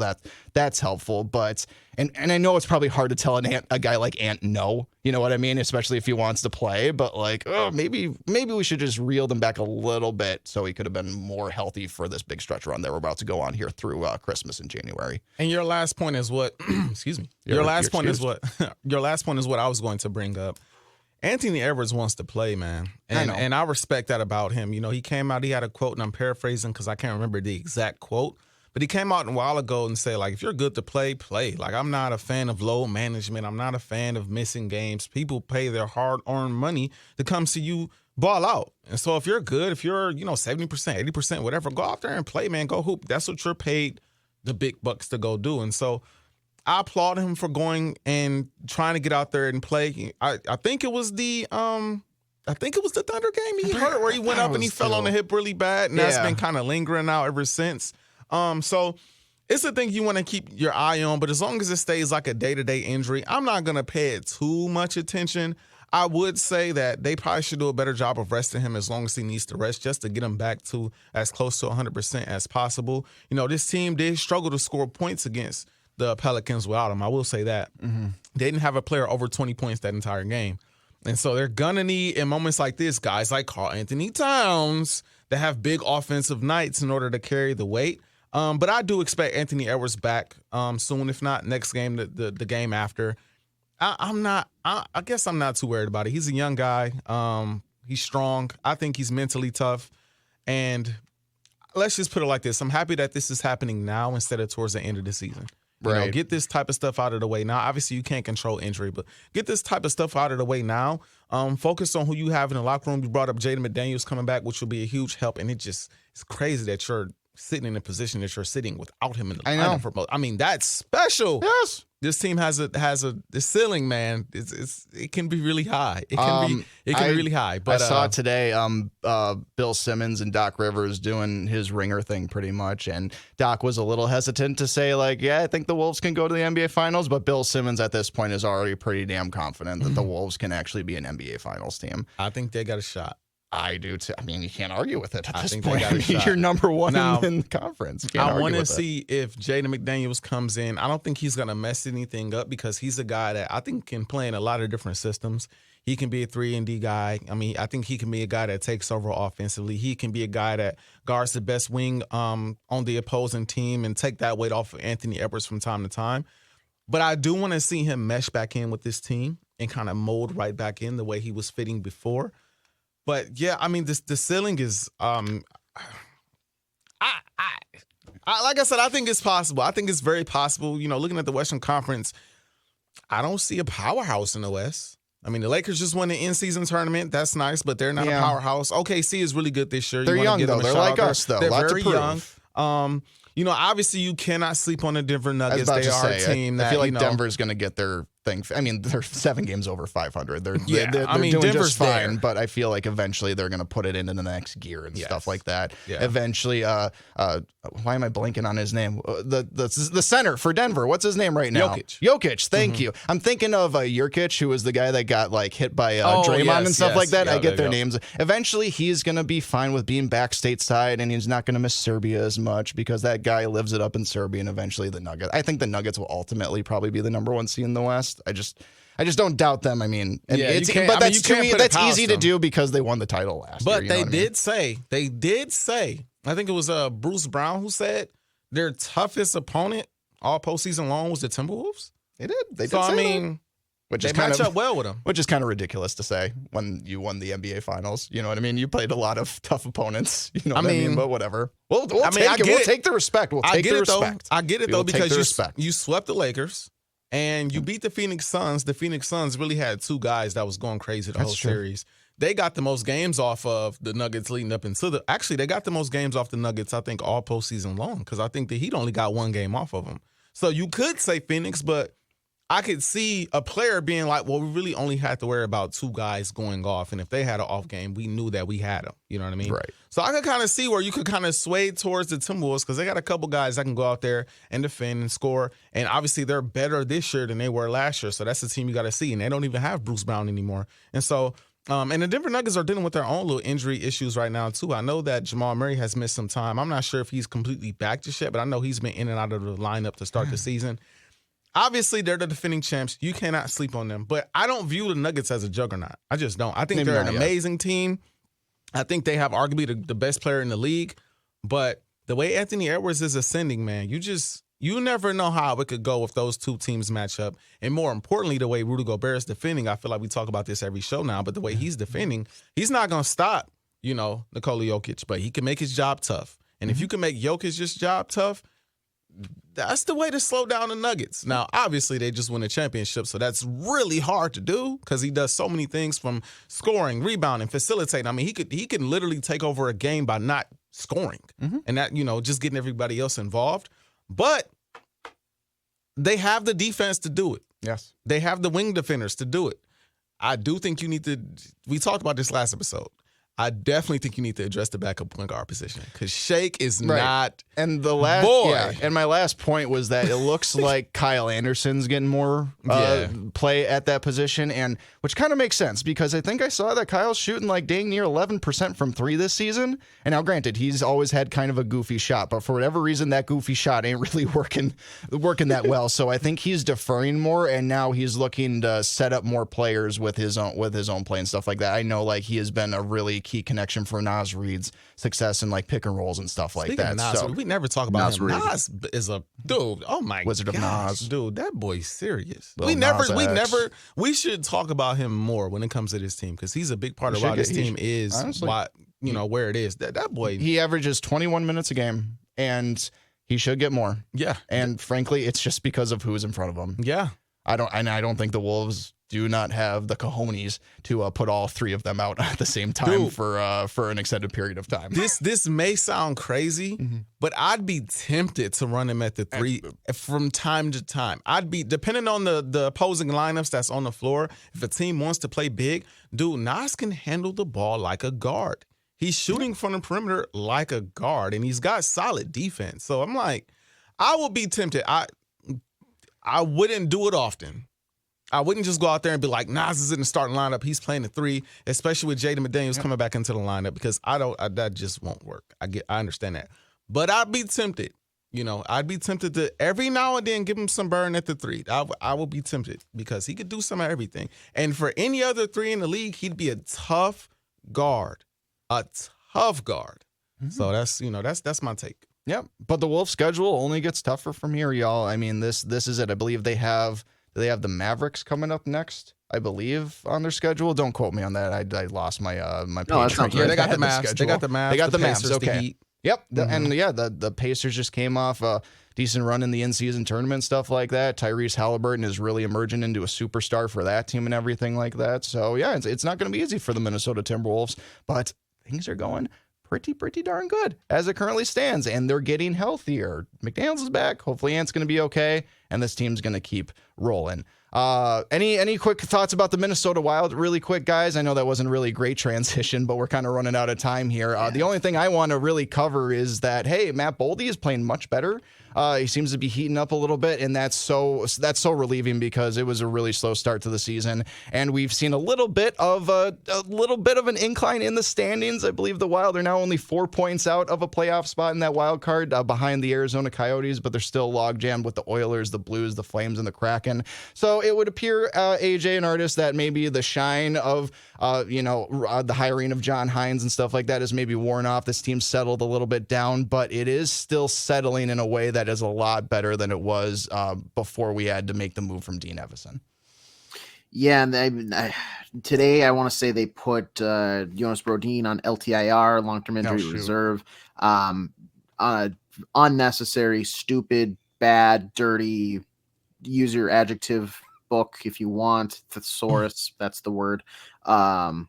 that's helpful. But and I know it's probably hard to tell a guy like Ant no, you know what I mean? Especially if he wants to play. But maybe we should just reel them back a little bit so he could have been more healthy for this big stretch run that we're about to go on here through Christmas in January. And your last point is what? Excuse me. Your last point is what I was going to bring up. Anthony Edwards wants to play, man. And I respect that about him. He came out, he had a quote, and I'm paraphrasing because I can't remember the exact quote, but he came out a while ago and said, if you're good to play, play. I'm not a fan of low management. I'm not a fan of missing games. People pay their hard-earned money to come see you ball out. And so if you're good, if you're, 70%, 80%, whatever, go out there and play, man. Go hoop. That's what you're paid the big bucks to go do. And so I applaud him for going and trying to get out there and play. I think it was the Thunder game he hurt where he went up and he fell on the hip really bad, and that's been kind of lingering out ever since. So it's a thing you want to keep your eye on, but as long as it stays like a day-to-day injury, I'm not going to pay it too much attention. I would say that they probably should do a better job of resting him as long as he needs to rest, just to get him back to as close to 100% as possible. This team did struggle to score points against the Pelicans without him. I will say that. Mm-hmm. They didn't have a player over 20 points that entire game. And so they're going to need, in moments like this, guys like Karl Anthony Towns that have big offensive nights in order to carry the weight. But I do expect Anthony Edwards back soon, if not next game, the game after. I guess I'm not too worried about it. He's a young guy. He's strong. I think he's mentally tough. And let's just put it like this. I'm happy that this is happening now instead of towards the end of the season. Right. Get this type of stuff out of the way now. Obviously, you can't control injury, but get this type of stuff out of the way now. Focus on who you have in the locker room. You brought up Jaden McDaniels coming back, which will be a huge help. And it's crazy that you're sitting in a position that you're sitting without him in the lineup for both. That's special. Yes. This team has the ceiling, man. It can be really high. It can be really high. But I saw today Bill Simmons and Doc Rivers doing his ringer thing pretty much, and Doc was a little hesitant to say I think the Wolves can go to the NBA Finals, but Bill Simmons at this point is already pretty damn confident that the Wolves can actually be an NBA Finals team. I think they got a shot. I do too. I mean, you can't argue with it at I this think point. they got a shot. You're number one Now, in the conference. You can't I want argue to with it. see if Jaden McDaniels comes in. I don't think he's going to mess anything up because he's a guy that I think can play in a lot of different systems. He can be a 3-and-D guy. I mean, I think he can be a guy that takes over offensively. He can be a guy that guards the best wing on the opposing team and take that weight off of Anthony Edwards from time to time. But I do want to see him mesh back in with this team and kind of mold right back in the way he was fitting before. But yeah, I mean, the ceiling is, like I said, I think it's possible. I think it's very possible. You know, looking at the Western Conference, I don't see a powerhouse in the West. I mean, the Lakers just won the in-season tournament. That's nice, but they're not a powerhouse. OKC is really good this year. They're young, though. They're like us, though. They're Lots very young. You know, obviously, you cannot sleep on the Denver Nuggets. They are a team that, I feel like Denver's going to get their thing. I mean, they're 7 games over 500. They're doing Denver's just fine, there. but I feel like eventually they're going to put it into the next gear and stuff like that. Yeah. Eventually, why am I blanking on his name? The center for Denver. What's his name right now? Jokic. Thank you. I'm thinking of Jurkic, who was the guy that got like hit by Draymond and stuff like that. Yeah, I get their names. Eventually, he's going to be fine with being back stateside, and he's not going to miss Serbia as much because that guy lives it up in Serbia. And eventually, the Nuggets. I think the Nuggets will ultimately probably be the number 1 seed in the West. I just don't doubt them. I mean, that's easy to do because they won the title last year. But they did say, I think it was Bruce Brown who said their toughest opponent all postseason long was the Timberwolves. They did. They did. So say I mean, which they is kind match of up well with them. Which is kind of ridiculous to say when you won the NBA Finals. You know what I mean? You played a lot of tough opponents. You know what I mean? But whatever. We'll take the respect. We'll take the respect. I get it though because you you swept the Lakers. And you beat the Phoenix Suns. The Phoenix Suns really had 2 guys that was going crazy the whole series. They got the most games off of the Nuggets leading up into actually, they got the most games off the Nuggets, I think, all postseason long because I think the Heat only got 1 game off of them. So you could say Phoenix, but I could see a player being like, well, we really only had to worry about 2 guys going off. And if they had an off game, we knew that we had them. You know what I mean? Right. So I could kind of see where you could kind of sway towards the Timberwolves because they got a couple guys that can go out there and defend and score. And obviously they're better this year than they were last year. So that's the team you got to see. And they don't even have Bruce Brown anymore. And so, and the Denver Nuggets are dealing with their own little injury issues right now too. I know that Jamal Murray has missed some time. I'm not sure if he's completely back just yet, but I know he's been in and out of the lineup to start the season. Obviously, they're the defending champs. You cannot sleep on them. But I don't view the Nuggets as a juggernaut. I just don't. I think they're an amazing team. I think they have arguably the best player in the league. But the way Anthony Edwards is ascending, man, you never know how it could go if those 2 teams match up. And more importantly, the way Rudy Gobert is defending, I feel like we talk about this every show now, but the way he's defending, he's not going to stop, Nikola Jokic, but he can make his job tough. And if you can make Jokic's job tough, that's the way to slow down the Nuggets. Now, obviously, they just won a championship, so that's really hard to do because he does so many things from scoring, rebounding, facilitating. I mean, he can literally take over a game by not scoring and that, just getting everybody else involved. But they have the defense to do it. Yes. They have the wing defenders to do it. I do think you need to – we talked about this last episode. I definitely think you need to address the backup point guard position because Shake is not. And and my last point was that it looks like Kyle Anderson's getting more play at that position, and which kind of makes sense because I think I saw that Kyle's shooting like dang near 11% from 3 this season. And now, granted, he's always had kind of a goofy shot, but for whatever reason, that goofy shot ain't really working that well. So I think he's deferring more, and now he's looking to set up more players with his own play and stuff like that. I know like he has been a really key connection for Naz Reid's success in like pick and rolls and stuff like that. Nas, so we never talk about him. Nas is a dude. Oh my Wizard of Nas, dude. That boy's serious. Lil We should talk about him more when it comes to this team because he's a big part of why this team is honestly, where it is. That boy. He averages 21 minutes a game, and he should get more. Yeah, and frankly, it's just because of who's in front of him. Yeah, I don't think the Wolves do not have the cojones to put all 3 of them out at the same time for an extended period of time. This may sound crazy, but I'd be tempted to run him at the 3 from time to time. I'd be, depending on the opposing lineups that's on the floor, if a team wants to play big, dude, Nas can handle the ball like a guard. He's shooting from the perimeter like a guard, and he's got solid defense. So I'm like, I would be tempted. I wouldn't do it often. I wouldn't just go out there and be like, Nas is in the starting lineup. He's playing the 3, especially with Jaden McDaniels coming back into the lineup, because that just won't work. I understand that. But I'd be tempted. I'd be tempted to every now and then give him some burn at the 3. I will be tempted because he could do some of everything. And for any other 3 in the league, he'd be a tough guard. A tough guard. Mm-hmm. So that's my take. Yep. But the Wolves' schedule only gets tougher from here, y'all. I mean, this is it. I believe they have the Mavericks coming up next, I believe, on their schedule. Don't quote me on that. I lost my page. No, that's not right. They got the Mavs. They got the Mavs. They got the Pacers, Mavs. Okay. the Heat. Yep. The Pacers just came off a decent run in the in-season tournament, stuff like that. Tyrese Halliburton is really emerging into a superstar for that team and everything like that. So, yeah, it's not going to be easy for the Minnesota Timberwolves, but things are going pretty darn good as it currently stands, and they're getting healthier. McDaniels is back. Hopefully Ant's going to be okay, and this team's going to keep rolling. Any quick thoughts about the Minnesota Wild really quick, guys? I know that wasn't really a great transition, but we're kind of running out of time here. The only thing I want to really cover is that, hey, Matt Boldy is playing much better. He seems to be heating up a little bit, and that's so relieving because it was a really slow start to the season, and we've seen a little bit of an incline in the standings. I believe the Wild are now only 4 points out of a playoff spot in that wild card, behind the Arizona Coyotes, but they're still log jammed with the Oilers, the Blues, the Flames, and the Kraken. So it would appear, AJ and Artis, that maybe the shine of the hiring of John Hines and stuff like that is maybe worn off. This team settled a little bit down, but it is still settling in a way that is a lot better than it was before we had to make the move from Dean Evison. Yeah, and today I want to say they put Jonas Brodin on LTIR, long-term injury reserve, on a unnecessary, stupid, bad, dirty, use your adjective book if you want, thesaurus, that's the word. That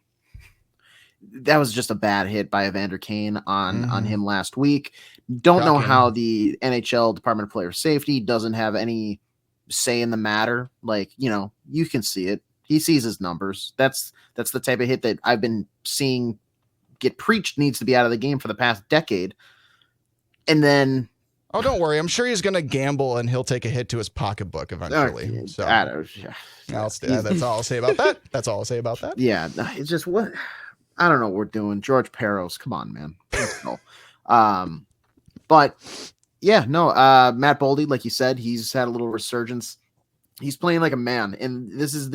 was just a bad hit by Evander Kane on him last week. Don't know how the NHL Department of Player Safety doesn't have any say in the matter. Like, you can see it. He sees his numbers. That's the type of hit that I've been seeing get preached needs to be out of the game for the past decade. And then, oh, don't worry. I'm sure he's going to gamble and he'll take a hit to his pocketbook eventually. So that's all I'll say about that. That's all I'll say about that. Yeah, it's just what I don't know what we're doing. George Peros, come on, man. Let's go. But yeah, no, Matt Boldy, like you said, he's had a little resurgence. He's playing like a man, and this is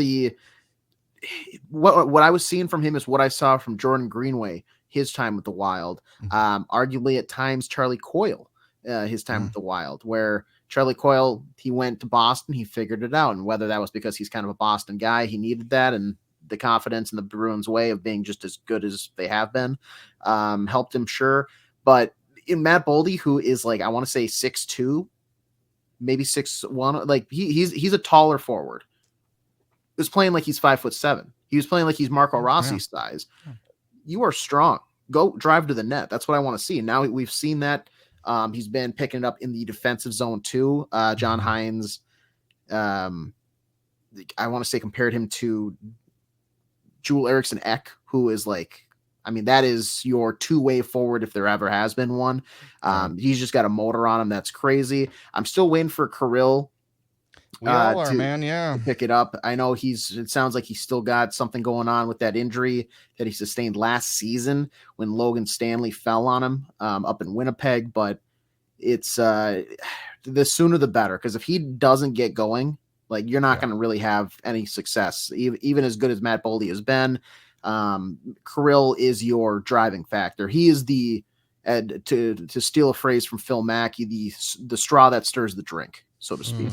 what I was seeing from him is what I saw from Jordan Greenway, his time with the Wild. Arguably at times Charlie Coyle, his time with the Wild, where Charlie Coyle, he went to Boston, he figured it out, and whether that was because he's kind of a Boston guy, he needed that, and the confidence in the Bruins' way of being just as good as they have been helped him, sure. But in Matt Boldy, who is like, I want to say 6'2", maybe 6'1", like he's a taller forward. He was playing like he's 5'7". He was playing like he's Marco Rossi size. You are strong. Go drive to the net. That's what I want to see. And now we've seen that. He's been picking it up in the defensive zone too. John Hines, I want to say compared him to Joel Eriksson Ek, who is like, I mean, that is your two-way forward if there ever has been one. He's just got a motor on him that's crazy. I'm still waiting for Kirill to pick it up. I know it sounds like he's still got something going on with that injury that he sustained last season when Logan Stanley fell on him up in Winnipeg. But it's the sooner the better, because if he doesn't get going, like, you're not going to really have any success, even as good as Matt Boldy has been. Kirill is your driving factor. He is to steal a phrase from Phil Mackey, the straw that stirs the drink, so to speak.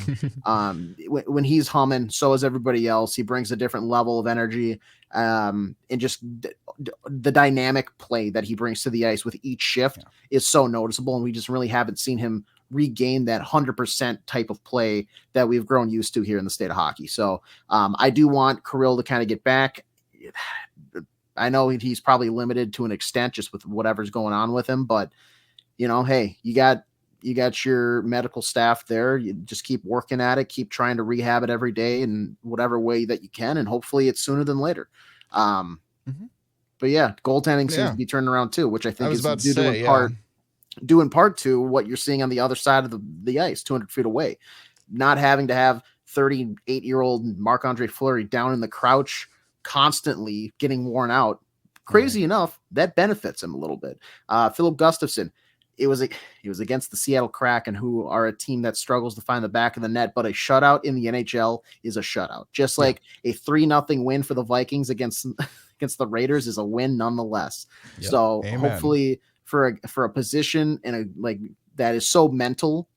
When he's humming, so is everybody else. He brings a different level of energy, and just the dynamic play that he brings to the ice with each shift is so noticeable. And we just really haven't seen him regain that 100% type of play that we've grown used to here in the state of hockey. So I do want Kirill to kind of get back. I know he's probably limited to an extent just with whatever's going on with him, but hey, you got your medical staff there. You just keep working at it, keep trying to rehab it every day in whatever way that you can. And hopefully it's sooner than later. But yeah, goaltending seems to be turning around too, which I think is due in part to what you're seeing on the other side of the ice, 200 feet away, not having to have 38-year-old Marc-Andre Fleury down in the crouch, constantly getting worn out. Crazy enough, that benefits him a little bit. Philip Gustafson, it was against the Seattle Kraken, who are a team that struggles to find the back of the net, but a shutout in the NHL is a shutout. Just like a 3-0 win for the Vikings against the Raiders is a win nonetheless. Yep. So amen. Hopefully for a position that is so mental,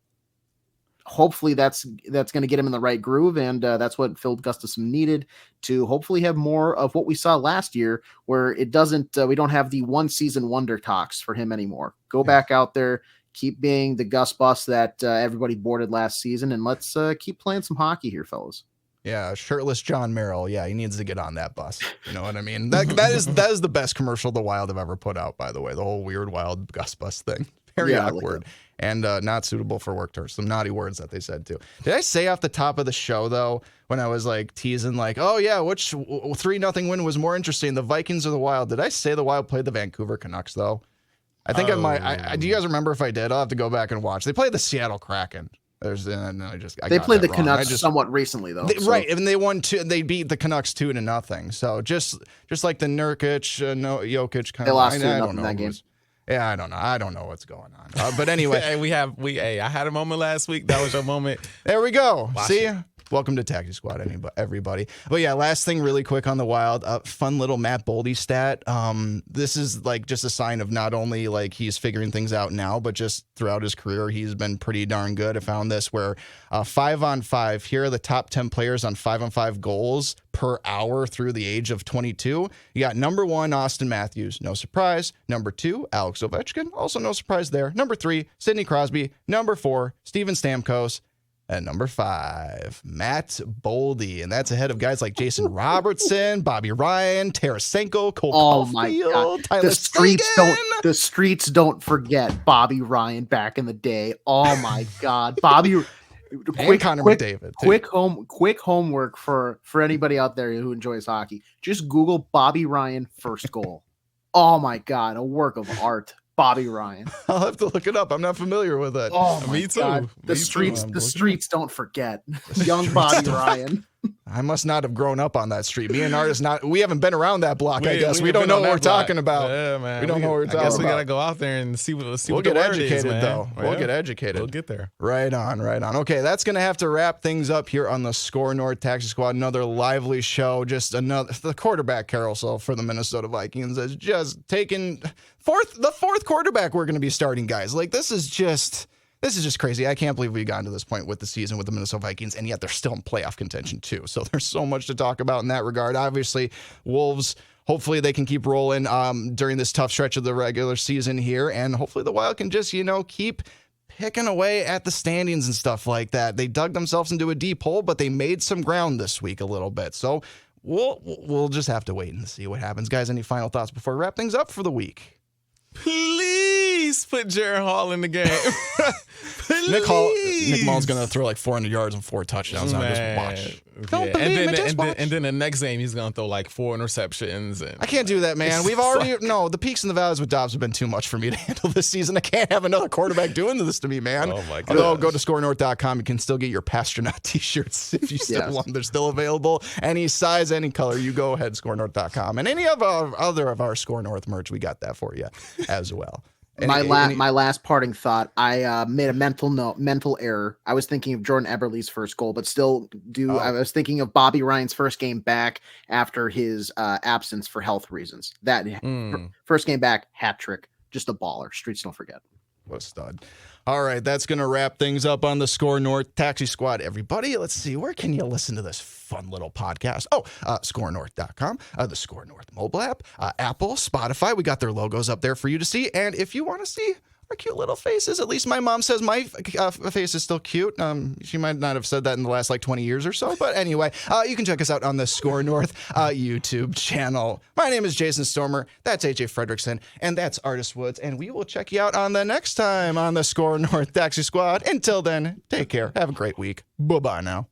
hopefully that's going to get him in the right groove, and that's what Phil Gustafson needed to hopefully have more of what we saw last year, where it doesn't we don't have the one season wonder talks for him anymore. Go back out there, keep being the Gus Bus that everybody boarded last season, and let's keep playing some hockey here, fellas. Yeah, shirtless John Merrill. Yeah, he needs to get on that bus. You know what I mean? That is the best commercial the Wild have ever put out, by the way. The whole weird Wild Gus Bus thing. Very awkward and not suitable for work terms. Some naughty words that they said too. Did I say off the top of the show though, when I was like teasing like, oh yeah, which 3-0 win was more interesting, the Vikings or the Wild? Did I say the Wild played the Vancouver Canucks though? I think I might. Do you guys remember if I did? I'll have to go back and watch. They played the Seattle Kraken. They played the Canucks somewhat recently though. Right, and they won they beat the Canucks 2-0. So just like the Nurkic, Jokic kind of. They lost 2-0 in that game. Yeah, I don't know. I don't know what's going on. But anyway, I had a moment last week. That was your moment. There we go. See? Welcome to Taxi Squad, everybody. But yeah, last thing really quick on the Wild. Fun little Matt Boldy stat. This is like just a sign of not only like he's figuring things out now, but just throughout his career, he's been pretty darn good. I found this where 5-on-5, here are the top 10 players on 5-on-5 goals per hour through the age of 22. You got number 1, Austin Matthews. No surprise. Number 2, Alex Ovechkin. Also no surprise there. Number 3, Sidney Crosby. Number 4, Steven Stamkos. And number 5, Matt Boldy. And that's ahead of guys like Jason Robertson, Bobby Ryan, Tarasenko, Cole Caulfield, Tyler The streets don't forget Bobby Ryan back in the day. Oh my God. Bobby Connor McDavid. Quick homework for anybody out there who enjoys hockey. Just Google Bobby Ryan first goal. Oh my God, a work of art. Bobby Ryan. I'll have to look it up. I'm not familiar with it. Oh, me too. God. The streets don't forget. Young Bobby Ryan. I must not have grown up on that street. Me and Artis we haven't been around that block, I guess. We don't know what we're talking about. Yeah, man. We don't know what we're talking about. I guess we got to go out there and see what we'll get educated, is, though. We'll get educated. We'll get there. Right on. Okay, that's going to have to wrap things up here on the SKOR North Taxi Squad. Another lively show. The quarterback carousel for the Minnesota Vikings is just taking the fourth quarterback we're going to be starting, guys. Like, this is just crazy. I can't believe we've gotten to this point with the season with the Minnesota Vikings, and yet they're still in playoff contention too. So there's so much to talk about in that regard. Obviously, Wolves, hopefully they can keep rolling during this tough stretch of the regular season here, and hopefully the Wild can just, keep picking away at the standings and stuff like that. They dug themselves into a deep hole, but they made some ground this week a little bit. So we'll just have to wait and see what happens. Guys, any final thoughts before we wrap things up for the week? Please put Jaren Hall in the game. Nick Mullens going to throw like 400 yards and 4 touchdowns. Now just watch. Don't believe me, just watch. And then the next game, he's going to throw like 4 interceptions. And I can't do that, man. We've already the peaks and the valleys with Dobbs have been too much for me to handle this season. I can't have another quarterback doing this to me, man. Oh my God. Although go to SKORNorth.com, you can still get your Pastronaut t-shirts if you still want. They're still available. Any size, any color. You go ahead, SKORNorth.com, and any of our other of our SKOR North merch, we got that for you as well. My last parting thought, I made a mental error. I was thinking of Jordan Eberle's first goal, but I was thinking of Bobby Ryan's first game back after his absence for health reasons. That first game back, hat trick, just a baller. Streets don't forget. What a stud. All right, that's going to wrap things up on the SKOR North Taxi Squad. Everybody, let's see, where can you listen to this fun little podcast? SKORNorth.com, the SKOR North mobile app, Apple, Spotify. We got their logos up there for you to see. And if you want to see our cute little faces, at least my mom says my face is still cute. She might not have said that in the last 20 years or so. But anyway, you can check us out on the SKOR North YouTube channel. My name is Jason Stormer. That's AJ Fredrickson. And that's Artis Woods. And we will check you out on the next time on the SKOR North Taxi Squad. Until then, take care. Have a great week. Bye-bye now.